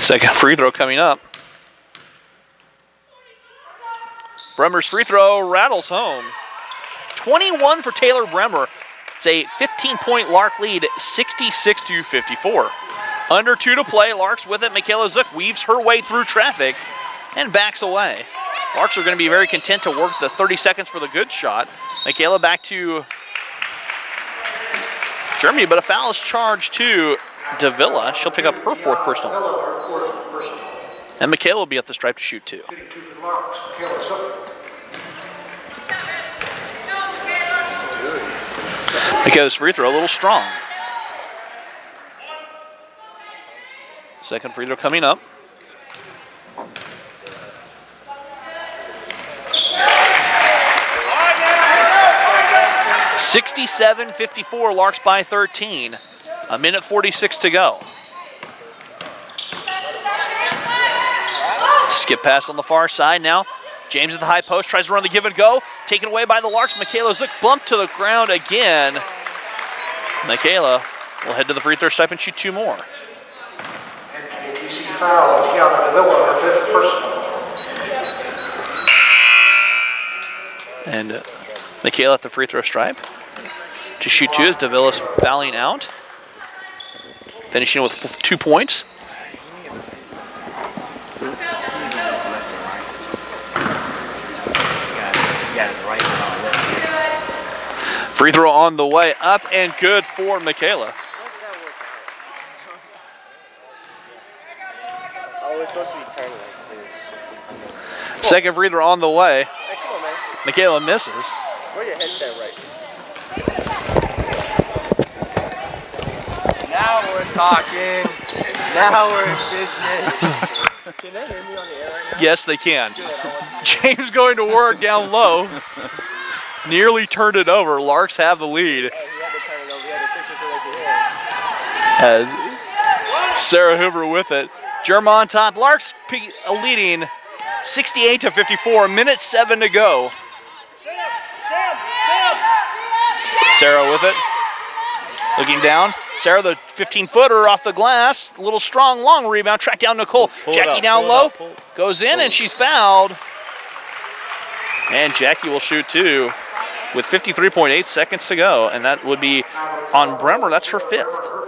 Speaker 1: Second free throw coming up. Bremer's free throw rattles home. 21 for Taylor Bremer. It's a 15-point Lark lead, 66-54. Under 2 to play. Larks with it. Michaela Zook weaves her way through traffic and backs away. Larks are going to be very content to work the 30 seconds for the good shot. Michaela back to Germany, but a foul is charged to Davila. She'll pick up her 4th personal. And Michaela will be at the stripe to shoot 2.
Speaker 3: Shooting 2 for the Larks, Michaela Zook.
Speaker 1: Michaela's free throw a little strong. Second free throw coming up. 67-54, Larks by 13. A minute 46 to go. Skip pass on the far side now. James at the high post, tries to run the give and go. Taken away by the Larks. Michaela Zook bumped to the ground again. Michaela will head to the free throw stripe and shoot 2 more.
Speaker 3: NWKT foul, Kiana Davila, her 5th personal.
Speaker 1: And Michaela at the free throw stripe to shoot 2 as Davila's fouling out. Finishing with 2 points. Free throw on the way, up and good for Michaela.
Speaker 5: Oh, it's supposed to be turning.
Speaker 1: Second free throw on the way.
Speaker 5: Hey, come on, man.
Speaker 1: Michaela misses.
Speaker 5: Wear your headset right.
Speaker 6: Now we're talking. Now we're in business.
Speaker 5: Can they hear me on the air right now?
Speaker 1: Yes, they can. James going to work down low. Nearly turned it over. Larks have the lead.
Speaker 5: Hey, he had to turn it over. He had to fix it so they could hear.
Speaker 1: As Sarah Hoover with it. Germa on top. Larks leading 68-54. Minute 7 to go. Sarah with it. Looking down. Sarah, the 15-footer off the glass. A little strong, long rebound. Track down Nicole. Jackie down low. Goes in and she's fouled. And Jackie will shoot 2 with 53.8 seconds to go. And that would be on Bremer. That's her 5th.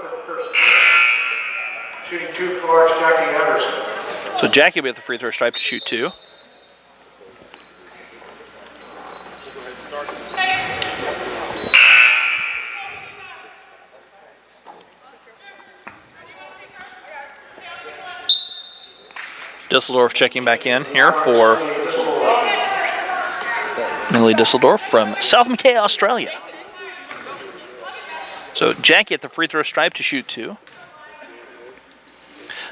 Speaker 3: Shooting 2 for Larks, Jackie Anderson.
Speaker 1: So Jackie will be at the free throw stripe to shoot 2. Düsseldorf checking back in here for Millie Düsseldorf from South Mackay, Australia. So Jackie at the free throw stripe to shoot 2.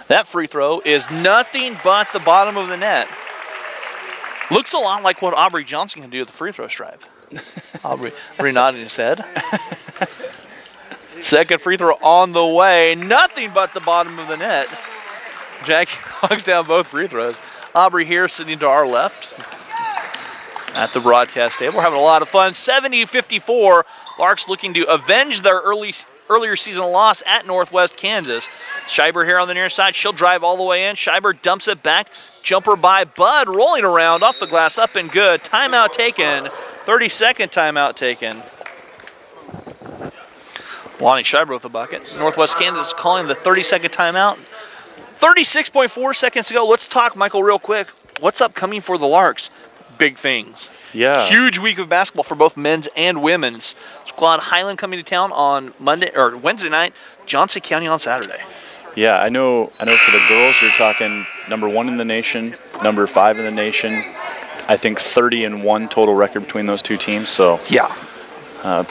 Speaker 1: That free throw is nothing but the bottom of the net. Looks a lot like what Aubrey Johnson can do at the free throw stripe. Aubrey nodding his head. Second free throw on the way. Nothing but the bottom of the net. Jackie knocks down both free throws. Aubrey here sitting to our left at the broadcast table. We're having a lot of fun. 70-54. Larks looking to avenge their earlier season loss at Northwest Kansas. Scheiber here on the near side. She'll drive all the way in. Scheiber dumps it back. Jumper by Bud. Rolling around off the glass. Up and good. Timeout taken. 30-second timeout taken. Lonnie Scheiber with the bucket. Northwest Kansas calling the 30-second timeout. 36.4 seconds to go. Let's talk, Michael, real quick. What's upcoming for the Larks? Big things.
Speaker 2: Yeah.
Speaker 1: Huge week of basketball for both men's and women's. Squad Highland coming to town on Wednesday night. Johnson County on Saturday.
Speaker 2: Yeah, I know for the girls, you're talking number 1 in the nation, number 5 in the nation. I think 30-1 total record between those 2 teams. So
Speaker 1: yeah.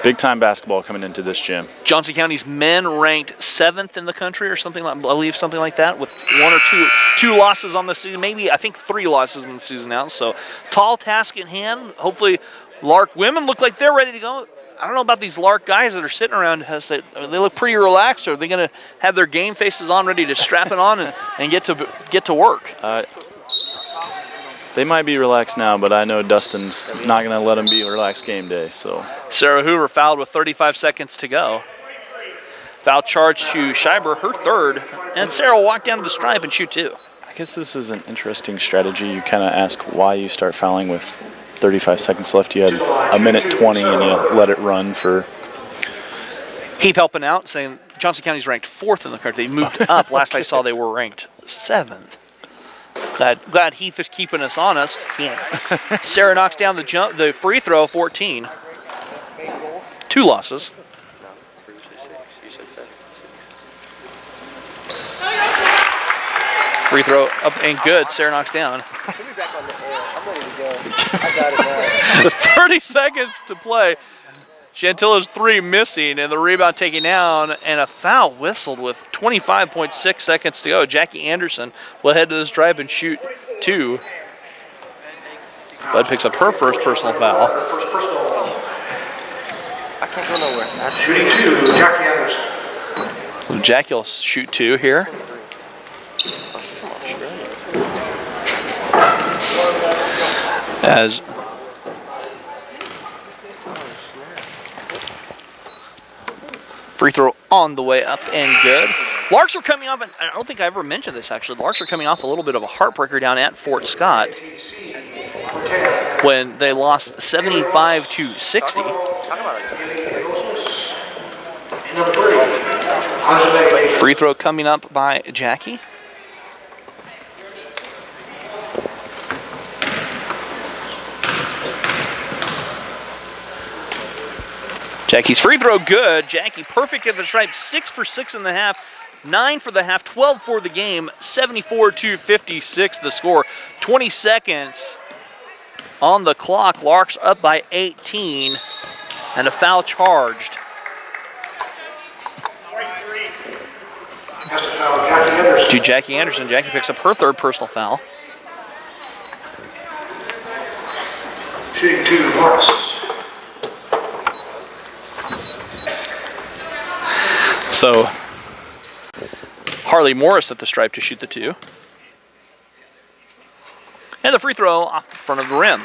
Speaker 2: Big time basketball coming into this gym.
Speaker 1: Johnson County's men ranked 7th in the country or something like, I believe something like that, with 1 or 2 losses on the season, maybe I think 3 losses on the season now. So tall task in hand. Hopefully Lark women look like they're ready to go. I don't know about these Lark guys that are sitting around. They look pretty relaxed. Or are they going to have their game faces on, ready to strap it on and get to work?
Speaker 2: They might be relaxed now, but I know Dustin's not going to let them be relaxed game day. So
Speaker 1: Sarah Hoover fouled with 35 seconds to go. Foul charge to Scheiber, her 3rd. And Sarah will walk down to the stripe and shoot 2.
Speaker 2: I guess this is an interesting strategy. You kind of ask why you start fouling with 35 seconds left. You had a minute 20 and you let it run for.
Speaker 1: Heath helping out, saying Johnson County's ranked 4th in the country. They moved up. Last I saw, they were ranked 7th. Glad Heath is keeping us honest. Sarah knocks down the free throw, 14. 2 losses. Free throw up and good. Sarah knocks down.
Speaker 5: Put me back on the air. I'm ready to go. I got it now.
Speaker 1: 30 seconds to play. Chantilla's 3 missing, and the rebound taken down, and a foul whistled with 25.6 seconds to go. Jackie Anderson will head to the stripe and shoot 2. Bud picks up her first personal foul.
Speaker 6: Go nowhere.
Speaker 3: Shooting 2, Jackie Anderson.
Speaker 1: So Jackie will shoot 2 here. As free throw on the way up and good. Larks are coming off, and I don't think I ever mentioned this actually, Larks are coming off a little bit of a heartbreaker down at Fort Scott when they lost 75-60.
Speaker 3: Number 3,
Speaker 1: Free throw coming up by Jackie. Jackie's free throw good. Jackie perfect at the stripe, 6 for 6 in the half, 9 for the half, 12 for the game, 74-56 the score. 20 seconds on the clock. Larks up by 18 and a foul charged.
Speaker 3: has to foul Jackie Anderson.
Speaker 1: To Jackie Anderson. Jackie picks up her 3rd personal foul.
Speaker 3: Shooting 2, Morris.
Speaker 1: So Harley Morris at the stripe to shoot the 2. And the free throw off the front of the rim.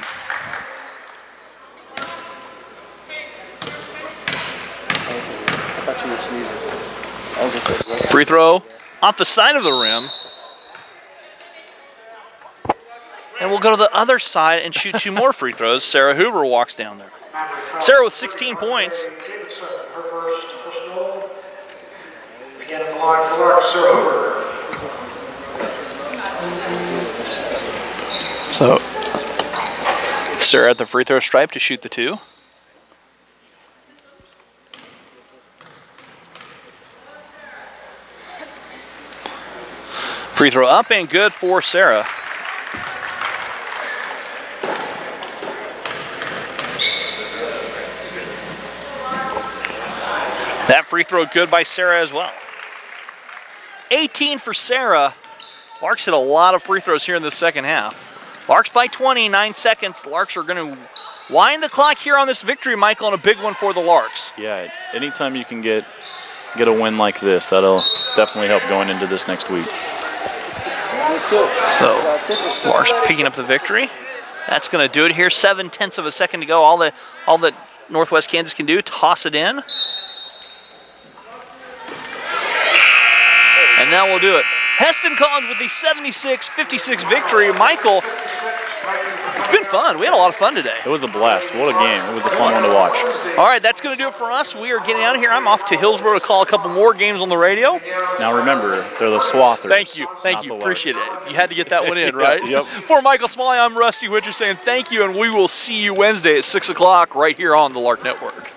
Speaker 1: Free throw off the side of the rim. And we'll go to the other side and shoot 2 more free throws. Sarah Hoover walks down there. Sarah with 16 points.
Speaker 3: Her first goal. Again at the line for Larks, Sarah Hoover.
Speaker 1: So Sarah at the free throw stripe to shoot the 2. Free throw up and good for Sarah. That free throw good by Sarah as well. 18 for Sarah. Larks hit a lot of free throws here in the second half. Larks by 20, 9 seconds. Larks are going to wind the clock here on this victory, Michael, and a big one for the Larks.
Speaker 2: Yeah, anytime you can get a win like this, that'll definitely help going into this next week.
Speaker 1: So Larks picking up the victory. That's going to do it here. 7/10 of a second to go. All that Northwest Kansas can do, toss it in. And that will do it. Heston Collins with the 76-56 victory. Michael, it's been fun. We had a lot of fun today.
Speaker 2: It was a blast. What a game. It was a fun one to watch.
Speaker 1: All right, that's going to do it for us. We are getting out of here. I'm off to Hillsborough to call a couple more games on the radio.
Speaker 2: Now remember, they're the Swathers.
Speaker 1: Thank you. Appreciate it. You had to get that one in, right?
Speaker 2: Yep.
Speaker 1: For Michael Smalley, I'm Rusty Witcher saying thank you, and we will see you Wednesday at 6 o'clock right here on the Lark Network.